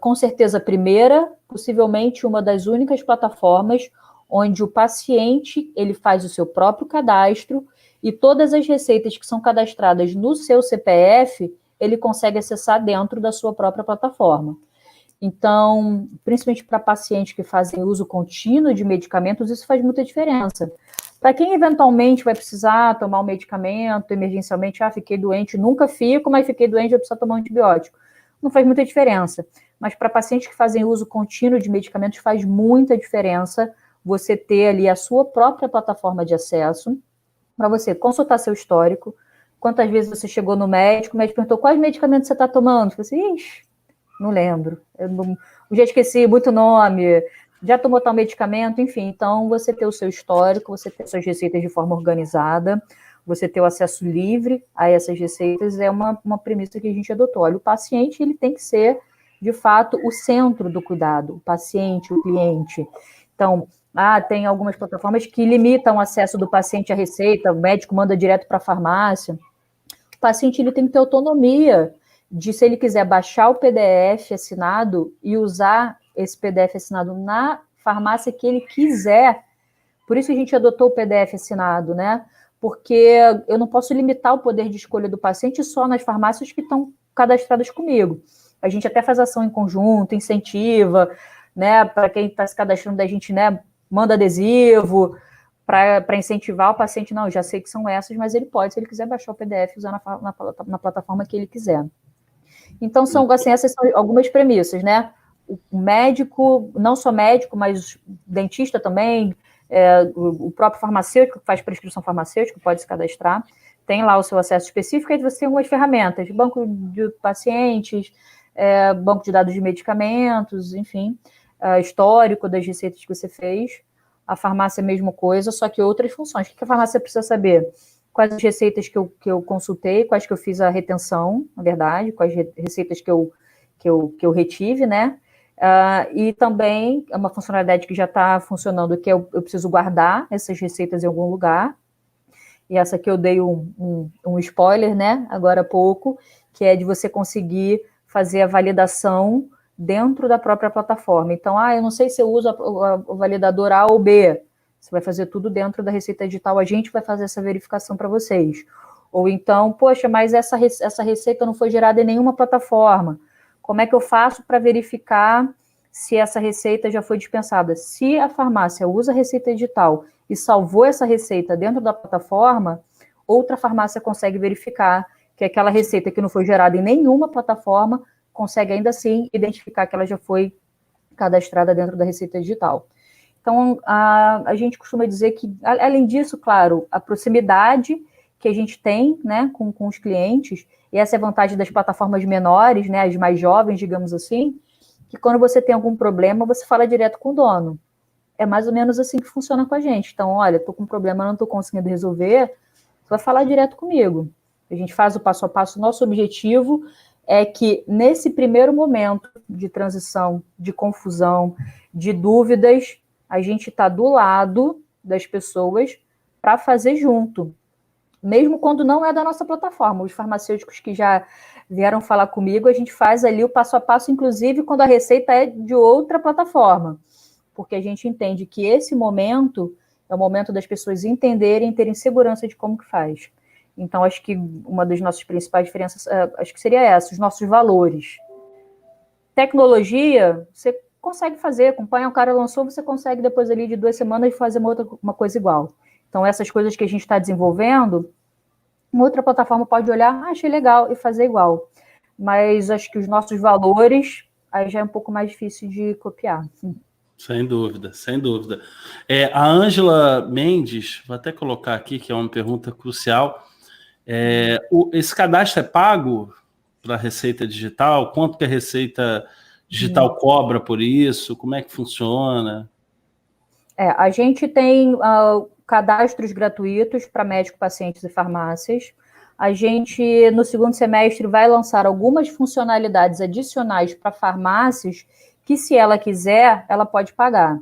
com certeza, a primeira, possivelmente uma das únicas plataformas onde o paciente ele faz o seu próprio cadastro e todas as receitas que são cadastradas no seu CPF, ele consegue acessar dentro da sua própria plataforma. Então, principalmente para pacientes que fazem uso contínuo de medicamentos, isso faz muita diferença. Para quem eventualmente vai precisar tomar um medicamento emergencialmente, fiquei doente, nunca fico, mas fiquei doente, eu preciso tomar um antibiótico. Não faz muita diferença. Mas para pacientes que fazem uso contínuo de medicamentos, faz muita diferença você ter ali a sua própria plataforma de acesso, para você consultar seu histórico, quantas vezes você chegou no médico, o médico perguntou quais medicamentos você está tomando, você assim, não lembro, eu já esqueci muito nome, já tomou tal medicamento, enfim, então você ter o seu histórico, você ter suas receitas de forma organizada, você ter o acesso livre a essas receitas é uma premissa que a gente adotou. Olha, o paciente ele tem que ser, de fato, o centro do cuidado, o paciente, o cliente. Então, tem algumas plataformas que limitam o acesso do paciente à receita, o médico manda direto para a farmácia. O paciente ele tem que ter autonomia de, se ele quiser baixar o PDF assinado e usar esse PDF assinado na farmácia que ele quiser. Por isso que a gente adotou o PDF assinado, né? Porque eu não posso limitar o poder de escolha do paciente só nas farmácias que estão cadastradas comigo. A gente até faz ação em conjunto, incentiva, né? Para quem está se cadastrando, a gente, né, manda adesivo para incentivar o paciente. Não, eu já sei que são essas, mas ele pode, se ele quiser, baixar o PDF e usar na plataforma que ele quiser. Então, essas são algumas premissas, né? O médico, não só médico, mas dentista também, o próprio farmacêutico que faz prescrição farmacêutica pode se cadastrar, tem lá o seu acesso específico, e você tem algumas ferramentas, banco de pacientes, banco de dados de medicamentos, enfim, histórico das receitas que você fez. A farmácia é a mesma coisa, só que outras funções. O que a farmácia precisa saber? Quais as receitas que eu consultei, quais que eu fiz a retenção, na verdade, quais receitas que eu retive, né? E também é uma funcionalidade que já está funcionando, que eu preciso guardar essas receitas em algum lugar. E essa aqui eu dei um spoiler, né? Agora há pouco, que é de você conseguir fazer a validação dentro da própria plataforma. Então, eu não sei se eu uso o validador A ou B. Você vai fazer tudo dentro da Receita Digital, a gente vai fazer essa verificação para vocês. Ou então, poxa, mas essa receita não foi gerada em nenhuma plataforma. Como é que eu faço para verificar se essa receita já foi dispensada? Se a farmácia usa a Receita Digital e salvou essa receita dentro da plataforma, outra farmácia consegue verificar que aquela receita que não foi gerada em nenhuma plataforma consegue ainda assim identificar que ela já foi cadastrada dentro da Receita Digital. Então, a gente costuma dizer que, além disso, claro, a proximidade que a gente tem, né, com os clientes, e essa é a vantagem das plataformas menores, né, as mais jovens, digamos assim, que quando você tem algum problema, você fala direto com o dono. É mais ou menos assim que funciona com a gente. Então, olha, estou com um problema, não estou conseguindo resolver, vai falar direto comigo. A gente faz o passo a passo. Nosso objetivo é que, nesse primeiro momento de transição, de confusão, de dúvidas, a gente está do lado das pessoas para fazer junto. Mesmo quando não é da nossa plataforma. Os farmacêuticos que já vieram falar comigo, a gente faz ali o passo a passo, inclusive quando a receita é de outra plataforma. Porque a gente entende que esse momento é o momento das pessoas entenderem e terem segurança de como que faz. Então, acho que uma das nossas principais diferenças, acho que seria essa, os nossos valores. Tecnologia, você consegue fazer, acompanha, o cara lançou, você consegue depois ali de 2 semanas fazer uma coisa igual. Então, essas coisas que a gente está desenvolvendo, uma outra plataforma pode olhar, achei legal, e fazer igual. Mas acho que os nossos valores, aí já é um pouco mais difícil de copiar. Sem dúvida, sem dúvida. A Ângela Mendes, vou até colocar aqui, que é uma pergunta crucial. Esse cadastro é pago para a Receita Digital? Quanto que a Receita Digital cobra por isso? Como é que funciona? A gente tem cadastros gratuitos para médicos, pacientes e farmácias. A gente, no segundo semestre, vai lançar algumas funcionalidades adicionais para farmácias que, se ela quiser, ela pode pagar.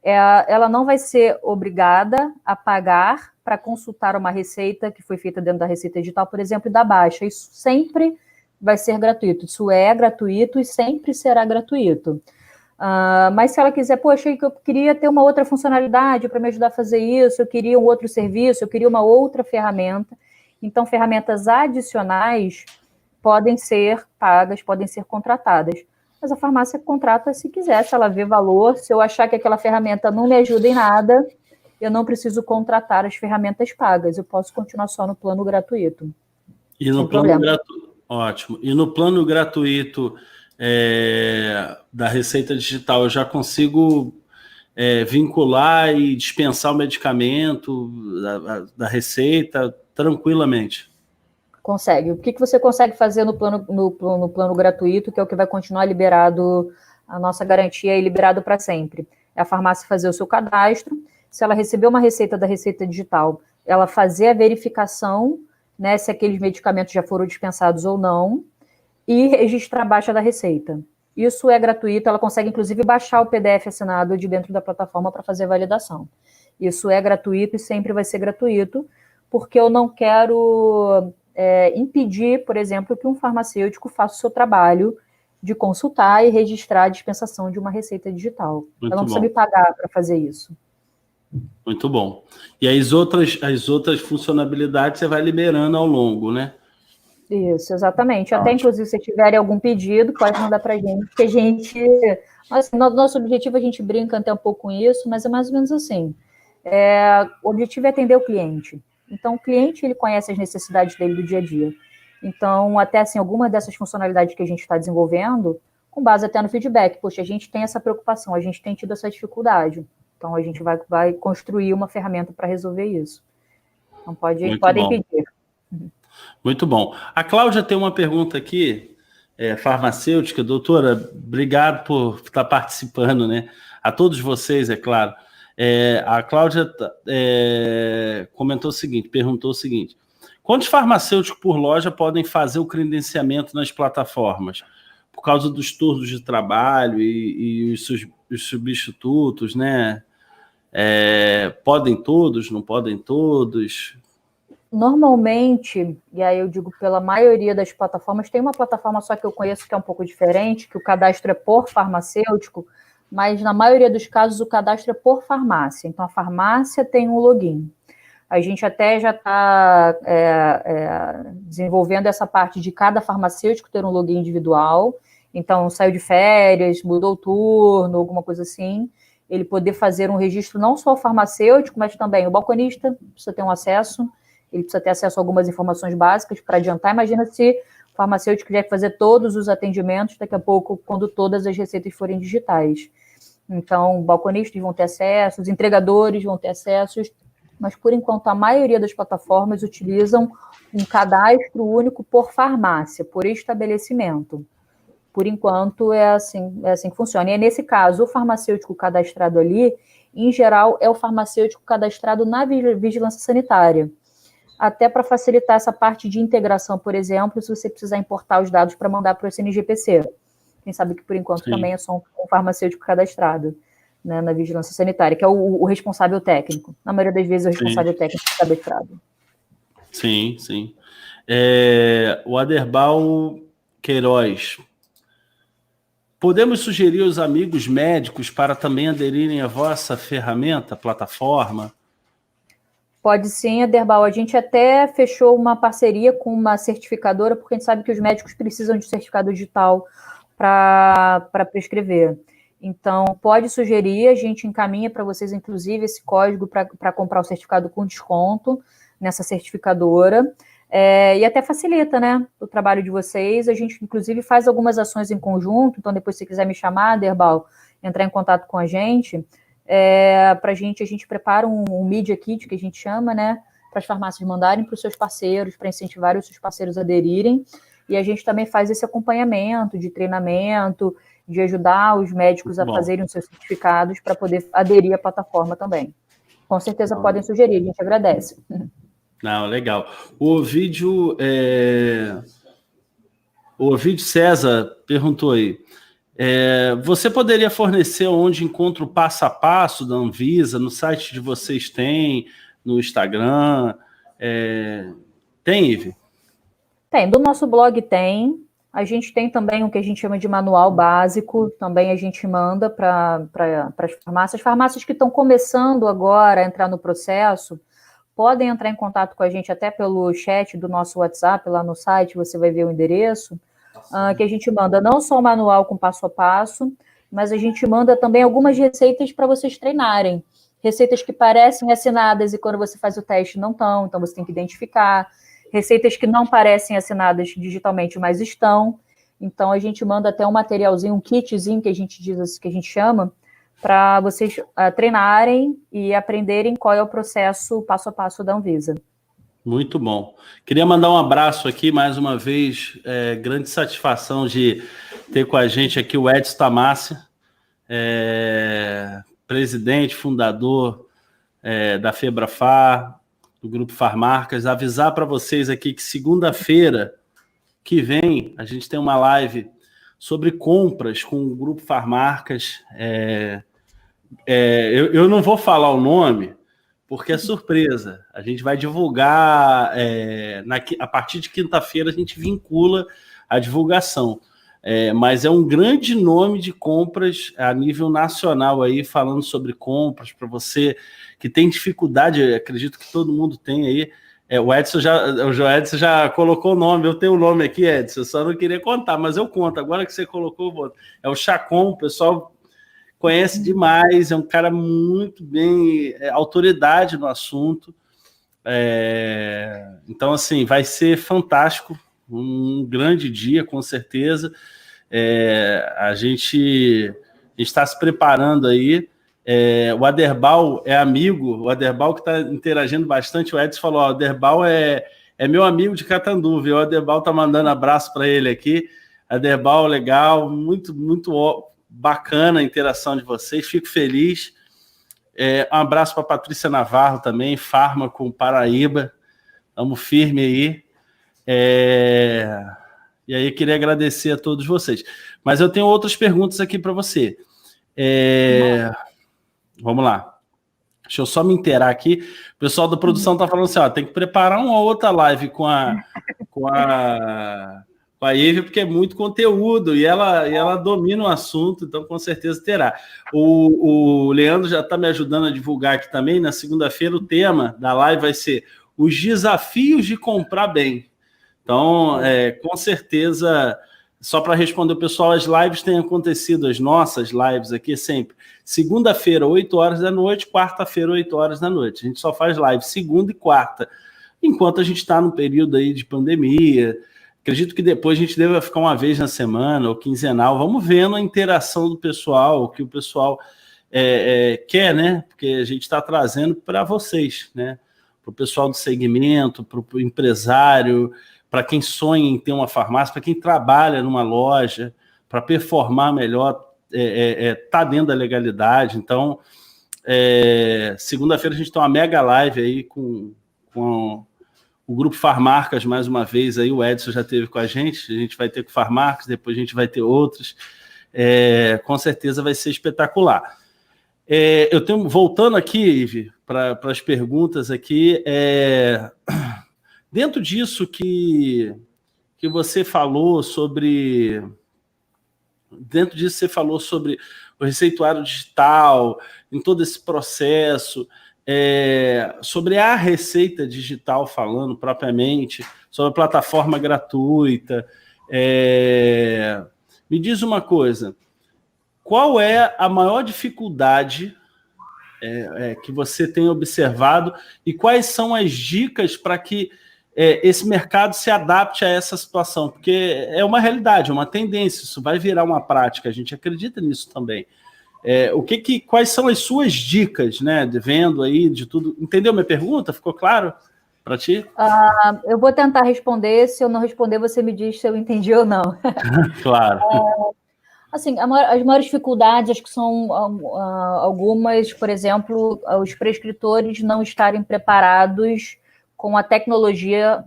Ela não vai ser obrigada a pagar para consultar uma receita que foi feita dentro da Receita Digital, por exemplo, e da baixa. Isso sempre vai ser gratuito. Isso é gratuito e sempre será gratuito. Mas se ela quiser, poxa, eu queria ter uma outra funcionalidade para me ajudar a fazer isso, eu queria um outro serviço, eu queria uma outra ferramenta. Então, ferramentas adicionais podem ser pagas, podem ser contratadas. Mas a farmácia contrata se quiser, se ela vê valor. Se eu achar que aquela ferramenta não me ajuda em nada, eu não preciso contratar as ferramentas pagas. Eu posso continuar só no plano gratuito. E no plano gratuito, ótimo. E no plano gratuito da Receita Digital, eu já consigo vincular e dispensar o medicamento da receita tranquilamente. Consegue. O que você consegue fazer no plano gratuito, que é o que vai continuar liberado, a nossa garantia é liberado para sempre? É a farmácia fazer o seu cadastro. Se ela receber uma receita da Receita Digital, ela fazer a verificação, né, se aqueles medicamentos já foram dispensados ou não, e registrar a baixa da receita. Isso é gratuito, ela consegue, inclusive, baixar o PDF assinado de dentro da plataforma para fazer a validação. Isso é gratuito e sempre vai ser gratuito, porque eu não quero impedir, por exemplo, que um farmacêutico faça o seu trabalho de consultar e registrar a dispensação de uma receita digital. Ela não precisa me pagar para fazer isso. Muito bom. E as outras funcionalidades você vai liberando ao longo, né? Isso, exatamente. Até, inclusive, se tiverem algum pedido, pode mandar para a gente, que a gente... Nosso objetivo, a gente brinca até um pouco com isso, mas é mais ou menos assim. O objetivo é atender o cliente. Então, o cliente, ele conhece as necessidades dele do dia a dia. Então, até assim, alguma dessas funcionalidades que a gente está desenvolvendo, com base até no feedback, poxa, a gente tem essa preocupação, a gente tem tido essa dificuldade. Então, a gente vai construir uma ferramenta para resolver isso. Então, podem pedir. Muito bom. A Cláudia tem uma pergunta aqui, farmacêutica. Doutora, obrigado por estar participando, né? A todos vocês, é claro. A Cláudia perguntou o seguinte: quantos farmacêuticos por loja podem fazer o credenciamento nas plataformas? Por causa dos turnos de trabalho e os substitutos, né? Podem todos, não podem todos? Normalmente, e aí eu digo pela maioria das plataformas, tem uma plataforma só que eu conheço que é um pouco diferente, que o cadastro é por farmacêutico, mas na maioria dos casos o cadastro é por farmácia. Então a farmácia tem um login. A gente até já está desenvolvendo essa parte de cada farmacêutico ter um login individual. Então saiu de férias, mudou o turno, alguma coisa assim, ele poder fazer um registro não só farmacêutico, mas também o balconista precisa ter um acesso. Ele precisa ter acesso a algumas informações básicas para adiantar. Imagina se o farmacêutico tiver que fazer todos os atendimentos, daqui a pouco, quando todas as receitas forem digitais. Então, balconistas vão ter acesso, os entregadores vão ter acessos, mas, por enquanto, a maioria das plataformas utilizam um cadastro único por farmácia, por estabelecimento. Por enquanto, é assim que funciona. E, nesse caso, o farmacêutico cadastrado ali, em geral, é o farmacêutico cadastrado na vigilância sanitária. até para facilitar essa parte de integração, por exemplo, se você precisar importar os dados para mandar para o SNGPC. Quem sabe que, por enquanto, também é só um farmacêutico cadastrado, né, na vigilância sanitária, que é o responsável técnico. Na maioria das vezes, é o responsável técnico cadastrado. Sim, sim. O Aderbal Queiroz. Podemos sugerir os amigos médicos para também aderirem à vossa ferramenta, plataforma? Pode sim, Aderbal. A gente até fechou uma parceria com uma certificadora, porque a gente sabe que os médicos precisam de certificado digital para prescrever. Então, pode sugerir, a gente encaminha para vocês, inclusive, esse código para comprar o certificado com desconto nessa certificadora. E até facilita, né, o trabalho de vocês. A gente, inclusive, faz algumas ações em conjunto. Então, depois, se quiser me chamar, Aderbal, entrar em contato com a gente gente prepara um Media Kit, que a gente chama, né, para as farmácias mandarem para os seus parceiros, para incentivar os seus parceiros a aderirem. E a gente também faz esse acompanhamento de treinamento, de ajudar os médicos a fazerem os seus certificados para poder aderir à plataforma também. Com certeza podem sugerir, a gente agradece. Não, legal. O Ovídio César perguntou aí, você poderia fornecer onde encontra o passo a passo da Anvisa? No site de vocês tem, no Instagram? Tem, Ive? Tem, do nosso blog tem. A gente tem também o que a gente chama de manual básico, também a gente manda para as farmácias. As farmácias que estão começando agora a entrar no processo, podem entrar em contato com a gente até pelo chat do nosso WhatsApp, lá no site, você vai ver o endereço, que a gente manda não só o manual com passo a passo, mas a gente manda também algumas receitas para vocês treinarem. Receitas que parecem assinadas e quando você faz o teste não estão, então você tem que identificar. Receitas que não parecem assinadas digitalmente, mas estão. Então, a gente manda até um materialzinho, um kitzinho, que a gente diz, que a gente chama, para vocês treinarem e aprenderem qual é o processo passo a passo da Anvisa. Muito bom. Queria mandar um abraço aqui, mais uma vez, grande satisfação de ter com a gente aqui o Edson Tamassi, presidente, fundador da Febrafar, do Grupo Farmarcas. Avisar para vocês aqui que segunda-feira que vem a gente tem uma live sobre compras com o Grupo Farmarcas. Eu não vou falar o nome, porque é surpresa. A gente vai divulgar, a partir de quinta-feira a gente vincula a divulgação. Mas é um grande nome de compras a nível nacional aí, falando sobre compras para você que tem dificuldade, acredito que todo mundo tem aí. O Edson já colocou o nome, eu tenho o nome aqui, Edson, eu só não queria contar, mas eu conto. Agora que você colocou, é o Chacon, o pessoal conhece demais, é um cara muito bem, autoridade no assunto. Então, assim, vai ser fantástico, um grande dia, com certeza. A gente está se preparando aí. O Aderbal é amigo, o Aderbal que está interagindo bastante. O Edson falou: o Aderbal é meu amigo de Catanduva, viu? O Aderbal está mandando abraço para ele aqui. Aderbal, legal, muito, muito bacana a interação de vocês, fico feliz. Um abraço para a Patrícia Navarro também, Fármaco Paraíba, estamos firme aí. E aí, queria agradecer a todos vocês. Mas eu tenho outras perguntas aqui para você. Vamos lá. Deixa eu só me inteirar aqui. O pessoal da produção está falando assim, tem que preparar uma outra live com a Ivy, porque é muito conteúdo e ela domina o assunto, então com certeza terá. O Leandro já está me ajudando a divulgar aqui também. Na segunda-feira, o tema da live vai ser os desafios de comprar bem. Então, com certeza, só para responder o pessoal, as lives têm acontecido, as nossas lives aqui sempre. Segunda-feira, 8 horas da noite, quarta-feira, 8 horas da noite. A gente só faz live segunda e quarta, enquanto a gente está no período aí de pandemia. Acredito que depois a gente deva ficar uma vez na semana ou quinzenal. Vamos vendo a interação do pessoal, o que o pessoal quer, né? Porque a gente está trazendo para vocês, né? Para o pessoal do segmento, para o empresário, para quem sonha em ter uma farmácia, para quem trabalha numa loja, para performar melhor, tá dentro da legalidade. Então, segunda-feira a gente tem uma mega live aí com o grupo Farmarcas, mais uma vez, aí o Edson já esteve com a gente vai ter com o Farmarcas, depois a gente vai ter outros, com certeza vai ser espetacular. Eu tenho, voltando aqui, Ive, para as perguntas aqui, dentro disso que você falou sobre... Dentro disso você falou sobre o receituário digital, em todo esse processo, sobre a receita digital falando propriamente, sobre a plataforma gratuita. Me diz uma coisa, qual é a maior dificuldade que você tem observado e quais são as dicas para que esse mercado se adapte a essa situação? Porque é uma realidade, é uma tendência, isso vai virar uma prática, a gente acredita nisso também. Quais são as suas dicas, né, vendo aí de tudo? Entendeu minha pergunta? Ficou claro para ti? Eu vou tentar responder, se eu não responder, você me diz se eu entendi ou não. Claro. Assim, as maiores dificuldades, acho que são algumas, por exemplo, os prescritores não estarem preparados com a tecnologia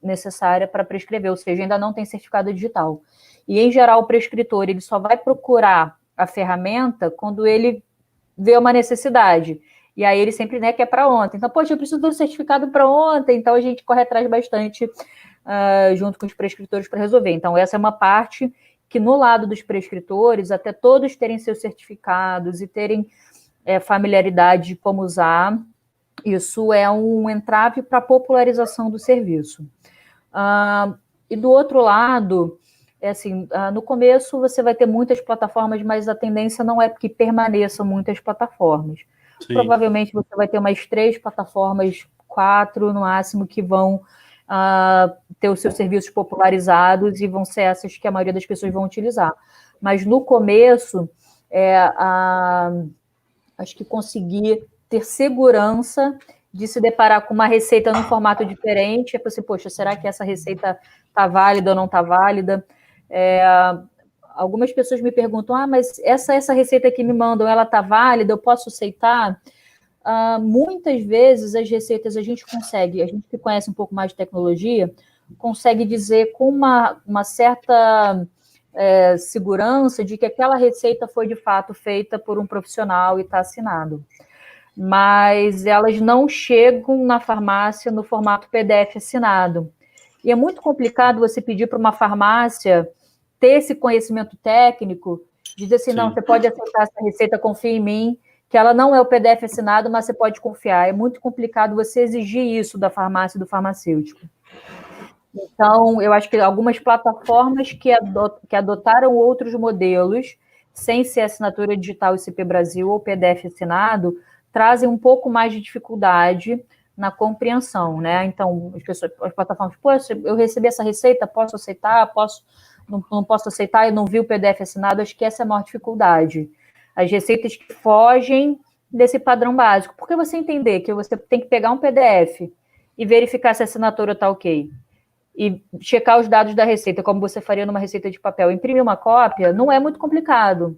necessária para prescrever, ou seja, ainda não tem certificado digital. E, em geral, o prescritor ele só vai procurar a ferramenta quando ele vê uma necessidade. E aí ele sempre quer para ontem. Então, poxa, eu preciso do certificado para ontem. Então, a gente corre atrás bastante junto com os prescritores para resolver. Então, essa é uma parte que, no lado dos prescritores, até todos terem seus certificados e terem familiaridade de como usar, isso é um entrave para a popularização do serviço. E do outro lado, no começo você vai ter muitas plataformas, mas a tendência não é que permaneçam muitas plataformas. Sim. Provavelmente você vai ter umas 3 plataformas, 4 no máximo, que vão ter os seus serviços popularizados e vão ser essas que a maioria das pessoas vão utilizar. Mas no começo, acho que conseguir ter segurança de se deparar com uma receita num formato diferente, você, poxa, será que essa receita está válida ou não está válida? Algumas pessoas me perguntam, mas essa receita que me mandam, ela está válida, eu posso aceitar? Muitas vezes as receitas a gente que conhece um pouco mais de tecnologia, consegue dizer com uma certa segurança de que aquela receita foi de fato feita por um profissional e está assinado. Mas elas não chegam na farmácia no formato PDF assinado. E é muito complicado você pedir para uma farmácia ter esse conhecimento técnico, de dizer assim, Sim. Não, você pode aceitar essa receita, confia em mim, que ela não é o PDF assinado, mas você pode confiar. É muito complicado você exigir isso da farmácia e do farmacêutico. Então, eu acho que algumas plataformas que adotaram outros modelos, sem ser assinatura digital ICP Brasil ou PDF assinado, trazem um pouco mais de dificuldade na compreensão, né? Então, as plataformas, poxa, eu recebi essa receita, posso aceitar? Não posso aceitar, eu não vi o PDF assinado, acho que essa é a maior dificuldade. As receitas que fogem desse padrão básico. Porque você entender que você tem que pegar um PDF e verificar se a assinatura está ok, e checar os dados da receita, como você faria numa receita de papel, imprimir uma cópia, não é muito complicado.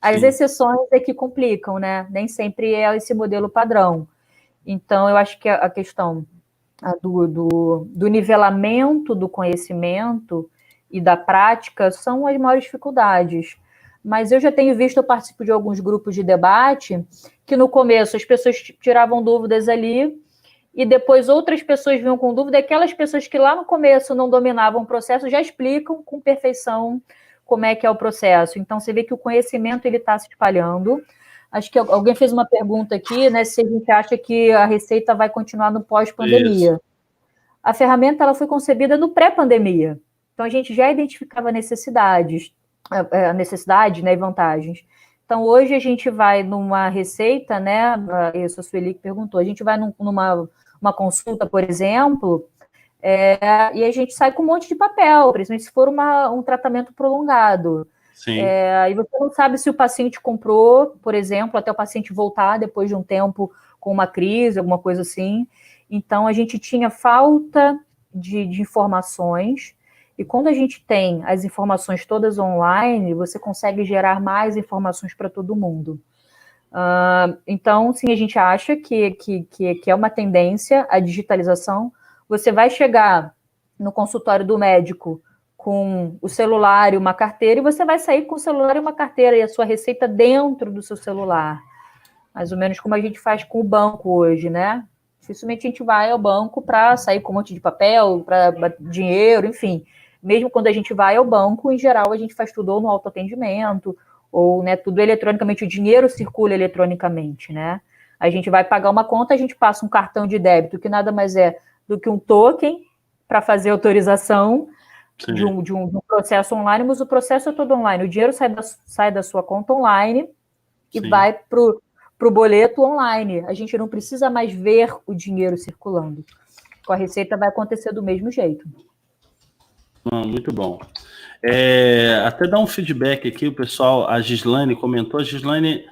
As Sim. exceções é que complicam, né? Nem sempre é esse modelo padrão. Então, eu acho que a questão do nivelamento do conhecimento e da prática são as maiores dificuldades. Mas eu já tenho visto, eu participo de alguns grupos de debate, que no começo as pessoas tiravam dúvidas ali, e depois outras pessoas vinham com dúvida, e aquelas pessoas que lá no começo não dominavam o processo já explicam com perfeição como é que é o processo. Então, você vê que o conhecimento está se espalhando. Acho que alguém fez uma pergunta aqui, né, se a gente acha que a receita vai continuar no pós-pandemia. Isso. A ferramenta ela foi concebida no pré-pandemia. Então, a gente já identificava necessidade, né, e vantagens. Então, hoje a gente vai numa receita, né, isso a Sueli que perguntou, a gente vai numa consulta, por exemplo, e a gente sai com um monte de papel, principalmente se for um tratamento prolongado. Sim. E você não sabe se o paciente comprou, por exemplo, até o paciente voltar depois de um tempo com uma crise, alguma coisa assim. Então, a gente tinha falta de informações, e quando a gente tem as informações todas online, você consegue gerar mais informações para todo mundo. Então, sim, a gente acha que é uma tendência a digitalização, você vai chegar no consultório do médico com o celular e uma carteira, e você vai sair com o celular e uma carteira, e a sua receita dentro do seu celular. Mais ou menos como a gente faz com o banco hoje, né? Dificilmente a gente vai ao banco para sair com um monte de papel, para dinheiro, enfim. Mesmo quando a gente vai ao banco, em geral, a gente faz tudo ou no autoatendimento, ou, né, tudo eletronicamente, o dinheiro circula eletronicamente, né? A gente vai pagar uma conta, a gente passa um cartão de débito, que nada mais é do que um token para fazer autorização de um processo online, mas o processo é todo online. O dinheiro sai da sua conta online e vai para o boleto online. A gente não precisa mais ver o dinheiro circulando. Com a Receita vai acontecer do mesmo jeito. Muito bom. Até dar um feedback aqui, o pessoal, a Gislaine comentou. A Gislaine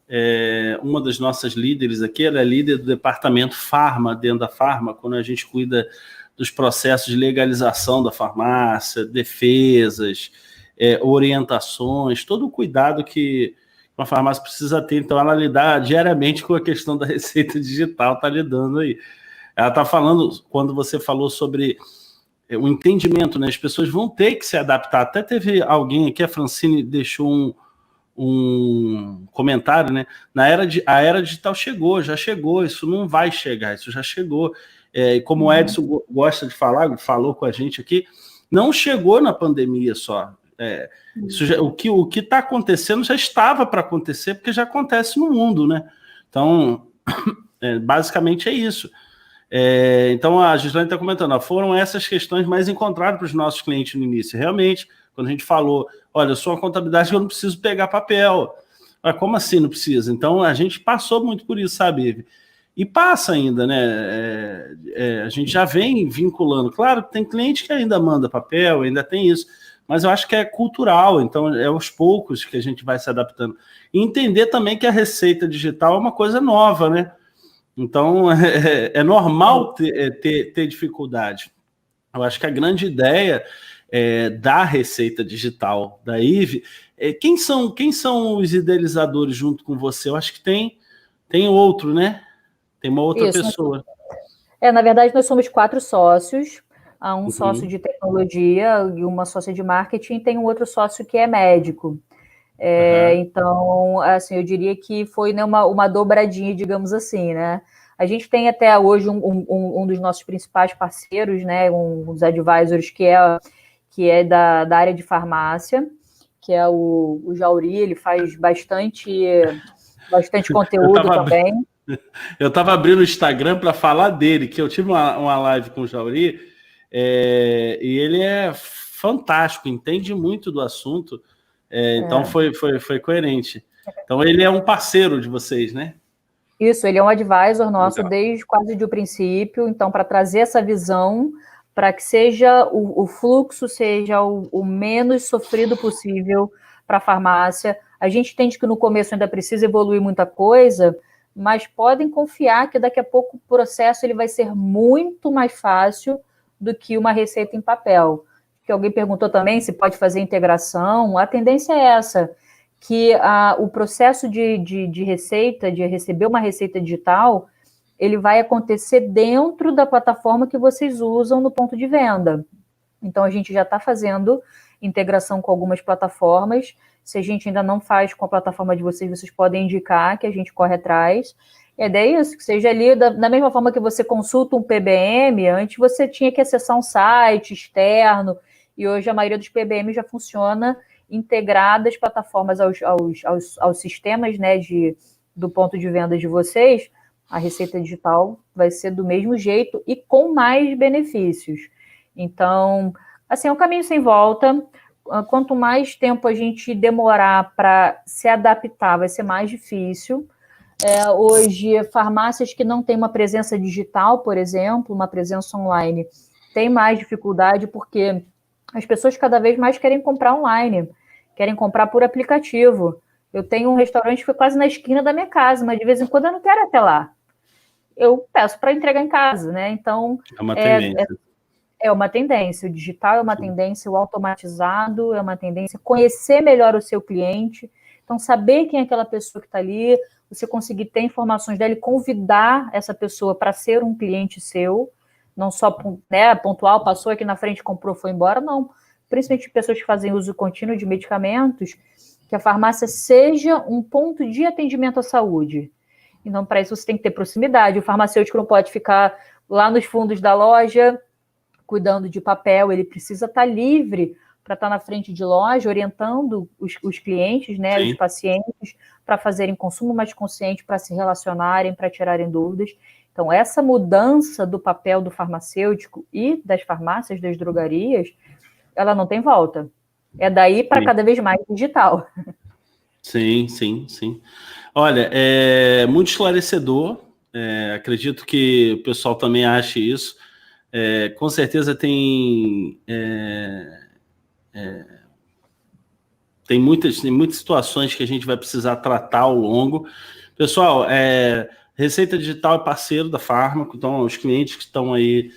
é uma das nossas líderes aqui, ela é líder do departamento Farma, dentro da Farma, quando a gente cuida dos processos de legalização da farmácia, defesas, orientações, todo o cuidado que uma farmácia precisa ter. Então, ela lidar diariamente com a questão da receita digital, está lidando aí. Ela está falando, quando você falou sobre o entendimento, né? As pessoas vão ter que se adaptar. Até teve alguém aqui, a Francine deixou um comentário, né? A era digital já chegou, isso não vai chegar, isso já chegou. E como o Edson gosta de falar, falou com a gente aqui, não chegou na pandemia só. O que está acontecendo já estava para acontecer, porque já acontece no mundo, né? Então, basicamente é isso. Então, a Gislaine está comentando, foram essas questões mais encontradas para os nossos clientes no início. Realmente, quando a gente falou, olha, eu sou uma contabilidade que eu não preciso pegar papel. Mas como assim não precisa? Então, a gente passou muito por isso, sabe? E passa ainda, né? A gente já vem vinculando. Claro, tem cliente que ainda manda papel, ainda tem isso, mas eu acho que é cultural, então é aos poucos que a gente vai se adaptando. E entender também que a receita digital é uma coisa nova, né? Então, é normal ter dificuldade. Eu acho que a grande ideia da receita digital da IVE, quem são os idealizadores junto com você? Eu acho que tem outro, né? Tem uma outra pessoa. Na verdade, nós somos 4 sócios. Há um sócio de tecnologia e uma sócia de marketing, e tem um outro sócio que é médico. Então, assim, eu diria que foi, né, uma dobradinha, digamos assim, né? A gente tem até hoje um dos nossos principais parceiros, né, um dos advisors que é da área de farmácia, que é o Jauri. Ele faz bastante conteúdo também. Eu estava abrindo o Instagram para falar dele, que eu tive uma live com o Jauri, e ele é fantástico, entende muito do assunto, então foi coerente. Então ele é um parceiro de vocês, né? Isso, ele é um advisor nosso desde quase o princípio, então para trazer essa visão, para que seja o fluxo seja o menos sofrido possível para a farmácia. A gente entende que no começo ainda precisa evoluir muita coisa, mas podem confiar que daqui a pouco o processo ele vai ser muito mais fácil do que uma receita em papel. Que alguém perguntou também se pode fazer integração. A tendência é essa, que o processo de receita, de receber uma receita digital, ele vai acontecer dentro da plataforma que vocês usam no ponto de venda. Então, a gente já está fazendo integração com algumas plataformas. Se a gente ainda não faz com a plataforma de vocês, vocês podem indicar que a gente corre atrás. E a ideia é isso, que seja ali, da mesma forma que você consulta um PBM, antes você tinha que acessar um site externo, e hoje a maioria dos PBM já funciona integrada às plataformas, aos sistemas, né, do ponto de venda de vocês. A receita digital vai ser do mesmo jeito e com mais benefícios. Então, assim, é um caminho sem volta. Quanto mais tempo a gente demorar para se adaptar, vai ser mais difícil. Hoje, farmácias que não têm uma presença digital, por exemplo, uma presença online, têm mais dificuldade porque as pessoas cada vez mais querem comprar online, querem comprar por aplicativo. Eu tenho um restaurante que foi quase na esquina da minha casa, mas de vez em quando eu não quero ir até lá. Eu peço para entregar em casa, né? Então, é uma tendência. É uma tendência. O digital é uma tendência, o automatizado é uma tendência. Conhecer melhor o seu cliente. Então, saber quem é aquela pessoa que está ali, você conseguir ter informações dela e convidar essa pessoa para ser um cliente seu, não só, né, pontual, passou aqui na frente, comprou, foi embora, não. Principalmente pessoas que fazem uso contínuo de medicamentos, que a farmácia seja um ponto de atendimento à saúde. Então, para isso, você tem que ter proximidade. O farmacêutico não pode ficar lá nos fundos da loja, cuidando de papel, ele precisa estar livre para estar na frente de loja, orientando os clientes, né, os pacientes, para fazerem consumo mais consciente, para se relacionarem, para tirarem dúvidas. Então, essa mudança do papel do farmacêutico e das farmácias, das drogarias, ela não tem volta. É daí para cada vez mais digital. Sim, sim, sim. Olha, é muito esclarecedor. Acredito que o pessoal também ache isso. Com certeza tem muitas situações que a gente vai precisar tratar ao longo. Pessoal, Receita Digital é parceiro da Fármaco, então os clientes que estão aí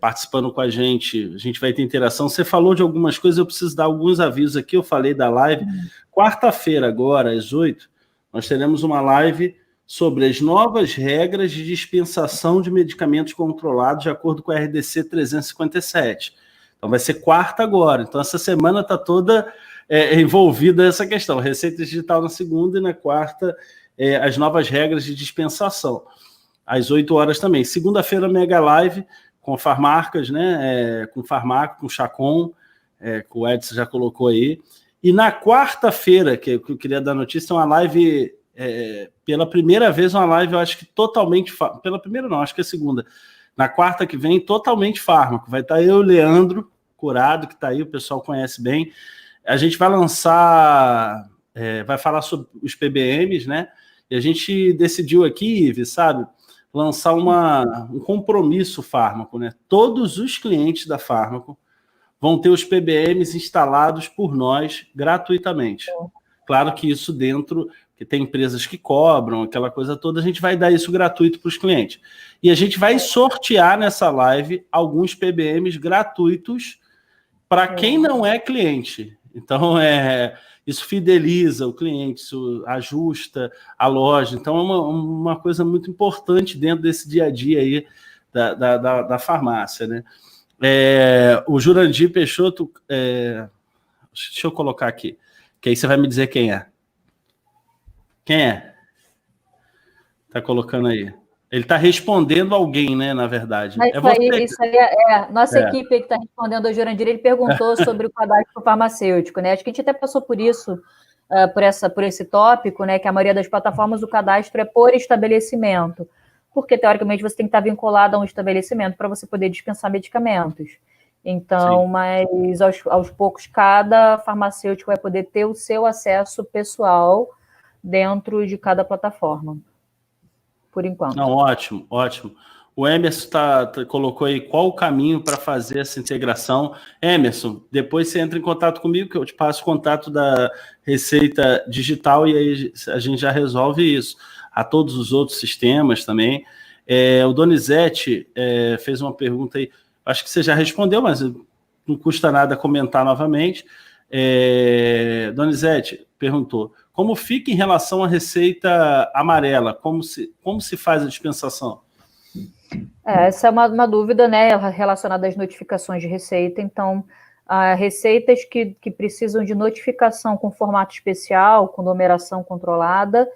participando com a gente vai ter interação. Você falou de algumas coisas, eu preciso dar alguns avisos aqui, eu falei da live. Quarta-feira agora, às 8, nós teremos uma live sobre as novas regras de dispensação de medicamentos controlados de acordo com a RDC 357. Então vai ser quarta agora. Então essa semana está toda envolvida essa questão. Receita Digital na segunda e na quarta as novas regras de dispensação. Às 8 horas também. Segunda-feira, mega live com farmarcas, né? Com Farmaco, com Chacon, que o Edson já colocou aí. E na quarta-feira, que eu queria dar notícia, é uma live, pela primeira vez, uma live, eu acho que totalmente... Pela primeira não, acho que é a segunda. Na quarta que vem, totalmente fármaco. Vai estar eu e o Leandro Curado, que está aí, o pessoal conhece bem. A gente vai lançar... vai falar sobre os PBMs, né? E a gente decidiu aqui, Ives, sabe, lançar um compromisso Fármaco, né? Todos os clientes da Fármaco vão ter os PBMs instalados por nós gratuitamente. Claro que isso dentro, que tem empresas que cobram, aquela coisa toda, a gente vai dar isso gratuito para os clientes. E a gente vai sortear nessa live alguns PBMs gratuitos para quem não é cliente. Então, isso fideliza o cliente, isso ajusta a loja. Então, é uma coisa muito importante dentro desse dia a dia aí da farmácia, né? O Jurandir Peixoto, deixa eu colocar aqui, que aí você vai me dizer quem é. Quem é? Tá colocando aí. Ele está respondendo alguém, né, na verdade. Isso aí é nossa equipe que está respondendo ao Jurandir. Ele perguntou sobre o cadastro farmacêutico, né? Acho que a gente até passou por isso, por esse tópico, né? Que a maioria das plataformas do cadastro é por estabelecimento. Porque, teoricamente, você tem que estar vinculado a um estabelecimento para você poder dispensar medicamentos. Então, sim, mas aos poucos, cada farmacêutico vai poder ter o seu acesso pessoal dentro de cada plataforma, por enquanto. Não, ótimo, ótimo. O Emerson colocou aí qual o caminho para fazer essa integração. Emerson, depois você entra em contato comigo, que eu te passo o contato da Receita Digital e aí a gente já resolve isso. A todos os outros sistemas também. O Donizete fez uma pergunta aí, acho que você já respondeu, mas não custa nada comentar novamente. Donizete perguntou, como fica em relação à receita amarela? Como se faz a dispensação? Essa é uma dúvida, né, relacionada às notificações de receita. Então, receitas que precisam de notificação com formato especial, com numeração controlada,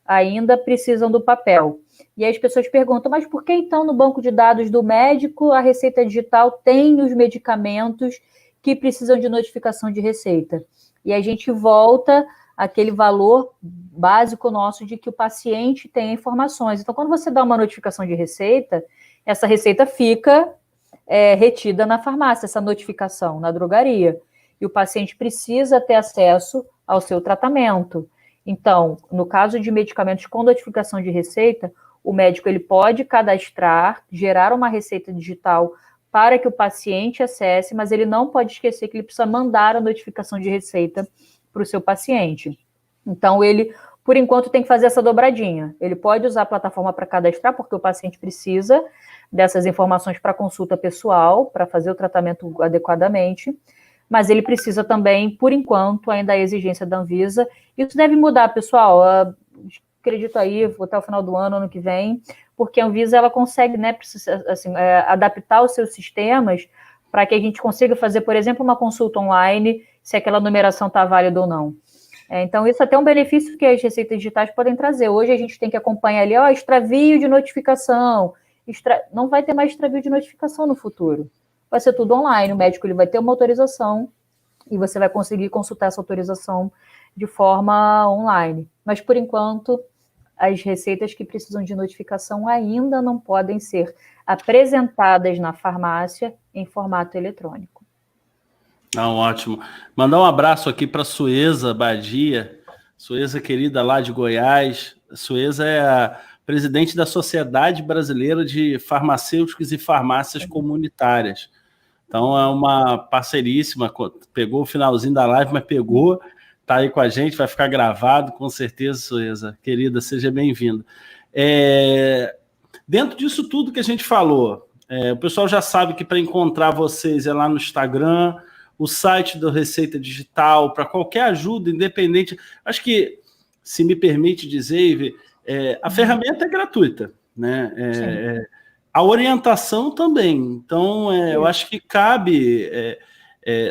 ainda precisam do papel. E aí as pessoas perguntam, mas por que então no banco de dados do médico a receita digital tem os medicamentos que precisam de notificação de receita? E a gente volta àquele valor básico nosso de que o paciente tem informações. Então, quando você dá uma notificação de receita, essa receita fica retida na farmácia, essa notificação, na drogaria. E o paciente precisa ter acesso ao seu tratamento. Então, no caso de medicamentos com notificação de receita, o médico ele pode cadastrar, gerar uma receita digital para que o paciente acesse, mas ele não pode esquecer que ele precisa mandar a notificação de receita para o seu paciente. Então, ele, por enquanto, tem que fazer essa dobradinha. Ele pode usar a plataforma para cadastrar, porque o paciente precisa dessas informações para consulta pessoal, para fazer o tratamento adequadamente, mas ele precisa também, por enquanto, ainda a exigência da Anvisa. Isso deve mudar, pessoal. Acredito aí, até o final do ano que vem, porque a Anvisa ela consegue, né, assim, adaptar os seus sistemas para que a gente consiga fazer, por exemplo, uma consulta online, se aquela numeração está válida ou não. Então, isso é até um benefício que as receitas digitais podem trazer. Hoje a gente tem que acompanhar ali, extravio de notificação. Não vai ter mais extravio de notificação no futuro. Vai ser tudo online, o médico ele vai ter uma autorização e você vai conseguir consultar essa autorização de forma online. Mas, por enquanto, as receitas que precisam de notificação ainda não podem ser apresentadas na farmácia em formato eletrônico. Ótimo. Mandar um abraço aqui para Sueza Badia, Sueza querida lá de Goiás. Sueza é a presidente da Sociedade Brasileira de Farmacêuticos e Farmácias Comunitárias. Então é uma parceiríssima, pegou o finalzinho da live, mas pegou, está aí com a gente, vai ficar gravado, com certeza, Sueza. Querida, seja bem-vinda. Dentro disso tudo que a gente falou, o pessoal já sabe que para encontrar vocês é lá no Instagram, o site do Receita Digital, para qualquer ajuda, independente. Acho que, se me permite dizer, Ive, a ferramenta é gratuita, né? A orientação também. Então, eu acho que cabe,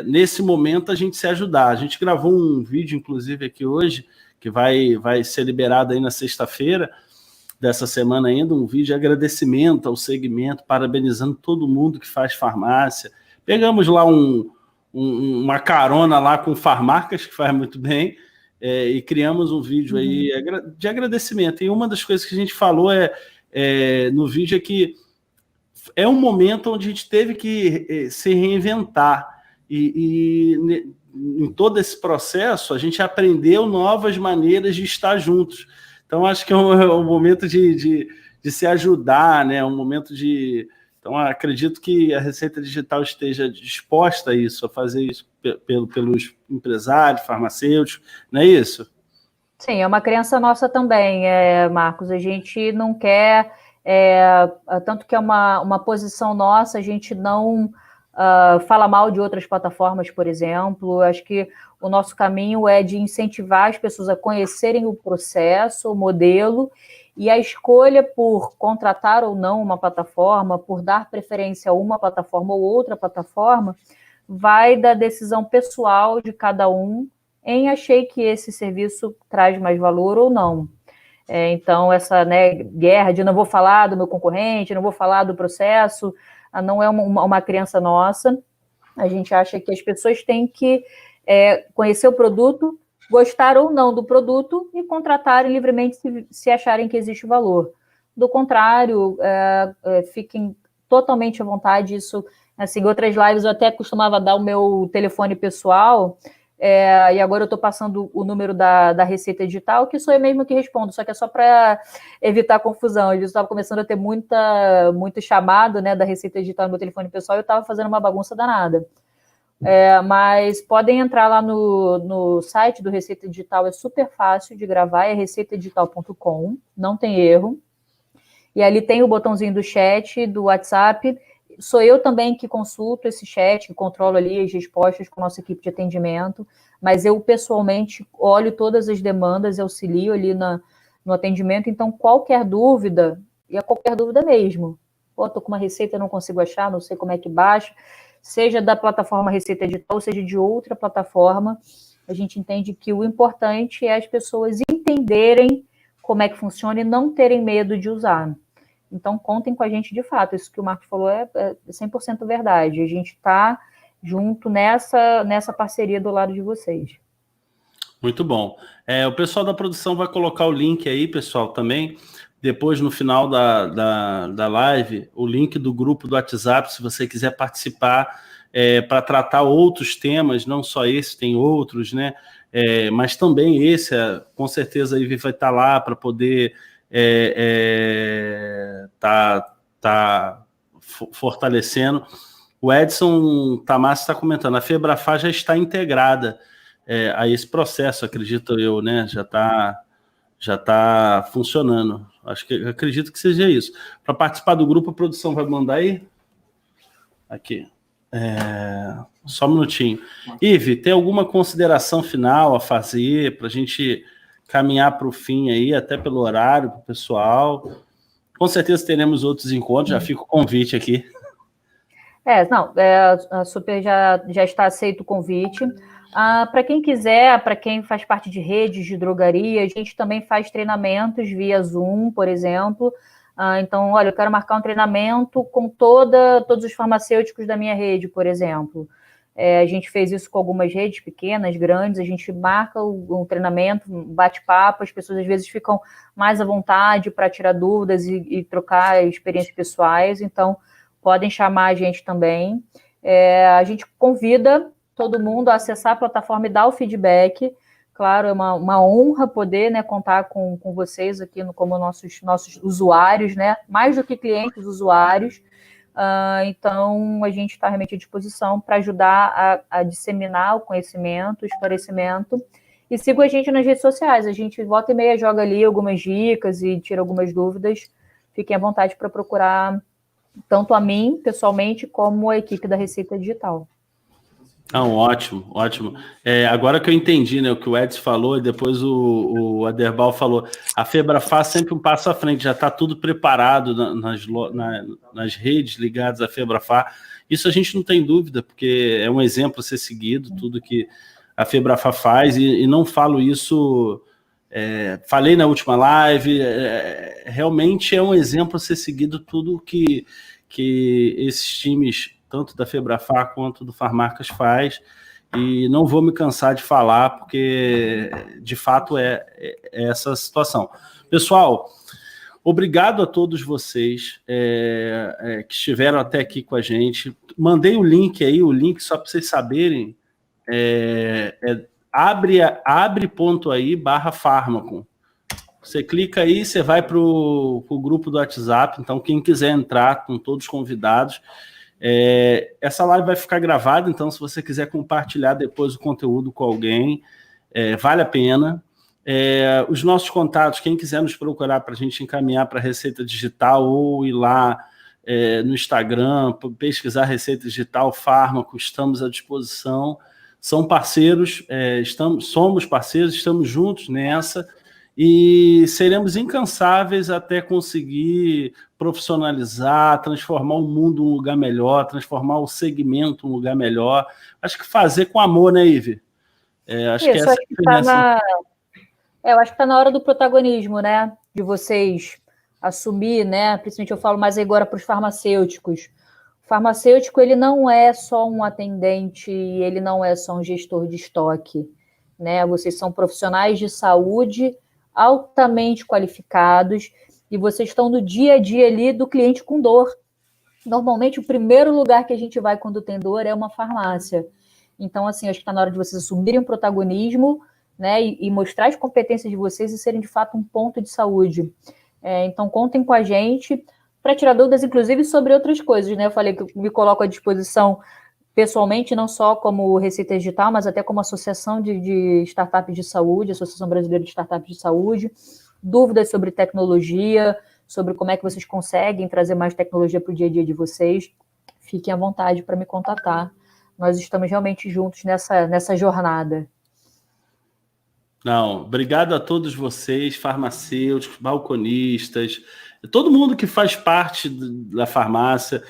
nesse momento, a gente se ajudar. A gente gravou um vídeo, inclusive, aqui hoje, que vai ser liberado aí na sexta-feira dessa semana ainda, um vídeo de agradecimento ao segmento, parabenizando todo mundo que faz farmácia. Pegamos lá uma carona lá com Farmarcas, que faz muito bem, e criamos um vídeo aí de agradecimento. E uma das coisas que a gente falou no vídeo é que é um momento onde a gente teve que se reinventar. E em todo esse processo, a gente aprendeu novas maneiras de estar juntos. Então, acho que é um momento de se ajudar, né? Um momento de... Então, acredito que a Receita Digital esteja disposta a isso, a fazer isso pelos empresários, farmacêuticos, não é isso? Sim, é uma crença nossa também, Marcos. A gente não quer, tanto que é uma posição nossa, a gente não fala mal de outras plataformas, por exemplo. Acho que o nosso caminho é de incentivar as pessoas a conhecerem o processo, o modelo, e a escolha por contratar ou não uma plataforma, por dar preferência a uma plataforma ou outra plataforma, vai da decisão pessoal de cada um em achei que esse serviço traz mais valor ou não. Então, essa guerra de não vou falar do meu concorrente, não vou falar do processo, não é uma crença nossa. A gente acha que as pessoas têm que conhecer o produto, gostar ou não do produto e contratarem livremente se acharem que existe valor. Do contrário, fiquem totalmente à vontade. Isso, assim, em outras lives eu até costumava dar o meu telefone pessoal, e agora eu estou passando o número da Receita Digital, que sou eu mesmo que respondo, só que é só para evitar confusão. Eu estava começando a ter muito chamado, né, da Receita Digital no meu telefone pessoal e eu estava fazendo uma bagunça danada. Mas podem entrar lá no site do Receita Digital, é super fácil de gravar, é receitadigital.com, não tem erro. E ali tem o botãozinho do chat, do WhatsApp. Sou eu também que consulto esse chat, que controlo ali as respostas com a nossa equipe de atendimento, mas eu pessoalmente olho todas as demandas e auxilio ali no atendimento. Então, qualquer dúvida, e é qualquer dúvida mesmo. Estou com uma receita, não consigo achar, não sei como é que baixa, seja da plataforma Receita Digital, seja de outra plataforma, a gente entende que o importante é as pessoas entenderem como é que funciona e não terem medo de usar. Então, contem com a gente de fato. Isso que o Marcos falou é 100% verdade. A gente está junto nessa parceria do lado de vocês. Muito bom. O pessoal da produção vai colocar o link aí, pessoal, também. Depois, no final da live, o link do grupo do WhatsApp, se você quiser participar para tratar outros temas, não só esse, tem outros, né? Mas também esse, com certeza, aí vai estar lá para poder tá fortalecendo. O Edson Tamassi está comentando, a Febrafar já está integrada a esse processo, acredito eu, né? Já tá funcionando. Acredito que seja isso. Para participar do grupo, a produção vai mandar aí? Aqui. Só um minutinho. Ive, tem alguma consideração final a fazer para a gente caminhar para o fim aí, até pelo horário, para o pessoal? Com certeza teremos outros encontros, já fica o convite aqui. A Super já está aceito o convite. Para quem quiser, para quem faz parte de redes de drogaria, a gente também faz treinamentos via Zoom, por exemplo. Então, olha, eu quero marcar um treinamento com todos os farmacêuticos da minha rede, por exemplo. A gente fez isso com algumas redes pequenas, grandes, a gente marca um treinamento, um bate-papo, as pessoas às vezes ficam mais à vontade para tirar dúvidas e trocar experiências pessoais, então podem chamar a gente também. A gente convida todo mundo a acessar a plataforma e dar o feedback. Claro, é uma honra poder, né, contar com vocês aqui como nossos usuários, né? Mais do que clientes, usuários. Então, a gente está realmente à disposição para ajudar a disseminar o conhecimento, o esclarecimento. E siga a gente nas redes sociais. A gente volta e meia joga ali algumas dicas e tira algumas dúvidas. Fiquem à vontade para procurar tanto a mim, pessoalmente, como a equipe da Receita Digital. Ótimo, ótimo. Agora que eu entendi, né, o que o Edson falou e depois o Aderbal falou, a Febrafar sempre um passo à frente, já está tudo preparado nas redes ligadas à Febrafar. Isso a gente não tem dúvida, porque é um exemplo a ser seguido, tudo que a Febrafar faz, e não falo isso... falei na última live, realmente é um exemplo a ser seguido tudo que esses times, tanto da Febrafar quanto do Farmacas, faz, e não vou me cansar de falar, porque de fato é essa situação. Pessoal, obrigado a todos vocês que estiveram até aqui com a gente. Mandei o link aí, só para vocês saberem, abre.ai/Farmacon. Você clica aí, você vai para o grupo do WhatsApp, então quem quiser entrar, com todos convidados. Essa live vai ficar gravada, então se você quiser compartilhar depois o conteúdo com alguém, vale a pena. Os nossos contatos, quem quiser nos procurar para a gente encaminhar para a Receita Digital ou ir lá no Instagram, pesquisar Receita Digital, Fármaco, estamos à disposição. São parceiros, somos parceiros, estamos juntos nessa e seremos incansáveis até conseguir profissionalizar, transformar o mundo num lugar melhor, transformar o segmento num lugar melhor. Acho que fazer com amor, né, Ive? Acho que essa é a diferença. Eu acho que está na hora do protagonismo, né? De vocês assumir, né? Principalmente eu falo mais agora para os farmacêuticos. O farmacêutico, ele não é só um atendente, ele não é só um gestor de estoque, né? Vocês são profissionais de saúde altamente qualificados e vocês estão no dia a dia ali do cliente com dor. Normalmente, o primeiro lugar que a gente vai quando tem dor é uma farmácia. Então, assim, acho que está na hora de vocês assumirem um protagonismo, né, e mostrar as competências de vocês e serem, de fato, um ponto de saúde. Então, contem com a gente para tirar dúvidas, inclusive, sobre outras coisas, né? Eu falei que eu me coloco à disposição pessoalmente, não só como Receita Digital, mas até como associação de startups de saúde, Associação Brasileira de Startups de Saúde, dúvidas sobre tecnologia, sobre como é que vocês conseguem trazer mais tecnologia para o dia a dia de vocês, fiquem à vontade para me contatar. Nós estamos realmente juntos nessa jornada. Não, obrigado a todos vocês, farmacêuticos, balconistas, todo mundo que faz parte da farmácia.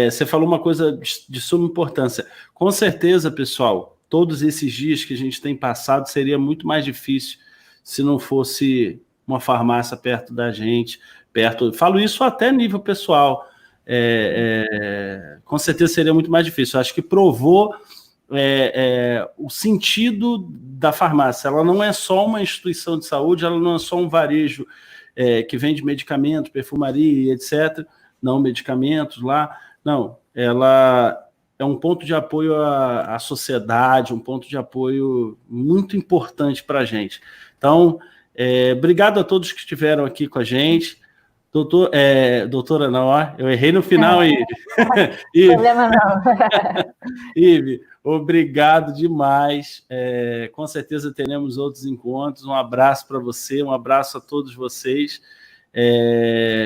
Você falou uma coisa de suma importância. Com certeza, pessoal, todos esses dias que a gente tem passado seria muito mais difícil se não fosse uma farmácia perto da gente, falo isso até nível pessoal. Com certeza seria muito mais difícil. Acho que provou o sentido da farmácia. Ela não é só uma instituição de saúde, ela não é só um varejo que vende medicamentos, perfumaria, etc. Não medicamentos lá. Não, ela é um ponto de apoio à sociedade, um ponto de apoio muito importante para a gente. Então, obrigado a todos que estiveram aqui com a gente. Doutora, não, eu errei no final, Ive. Problema não. Ive, obrigado demais. Com certeza teremos outros encontros. Um abraço para você, um abraço a todos vocês.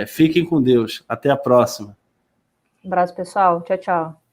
Fiquem com Deus. Até a próxima. Um abraço, pessoal. Tchau, tchau.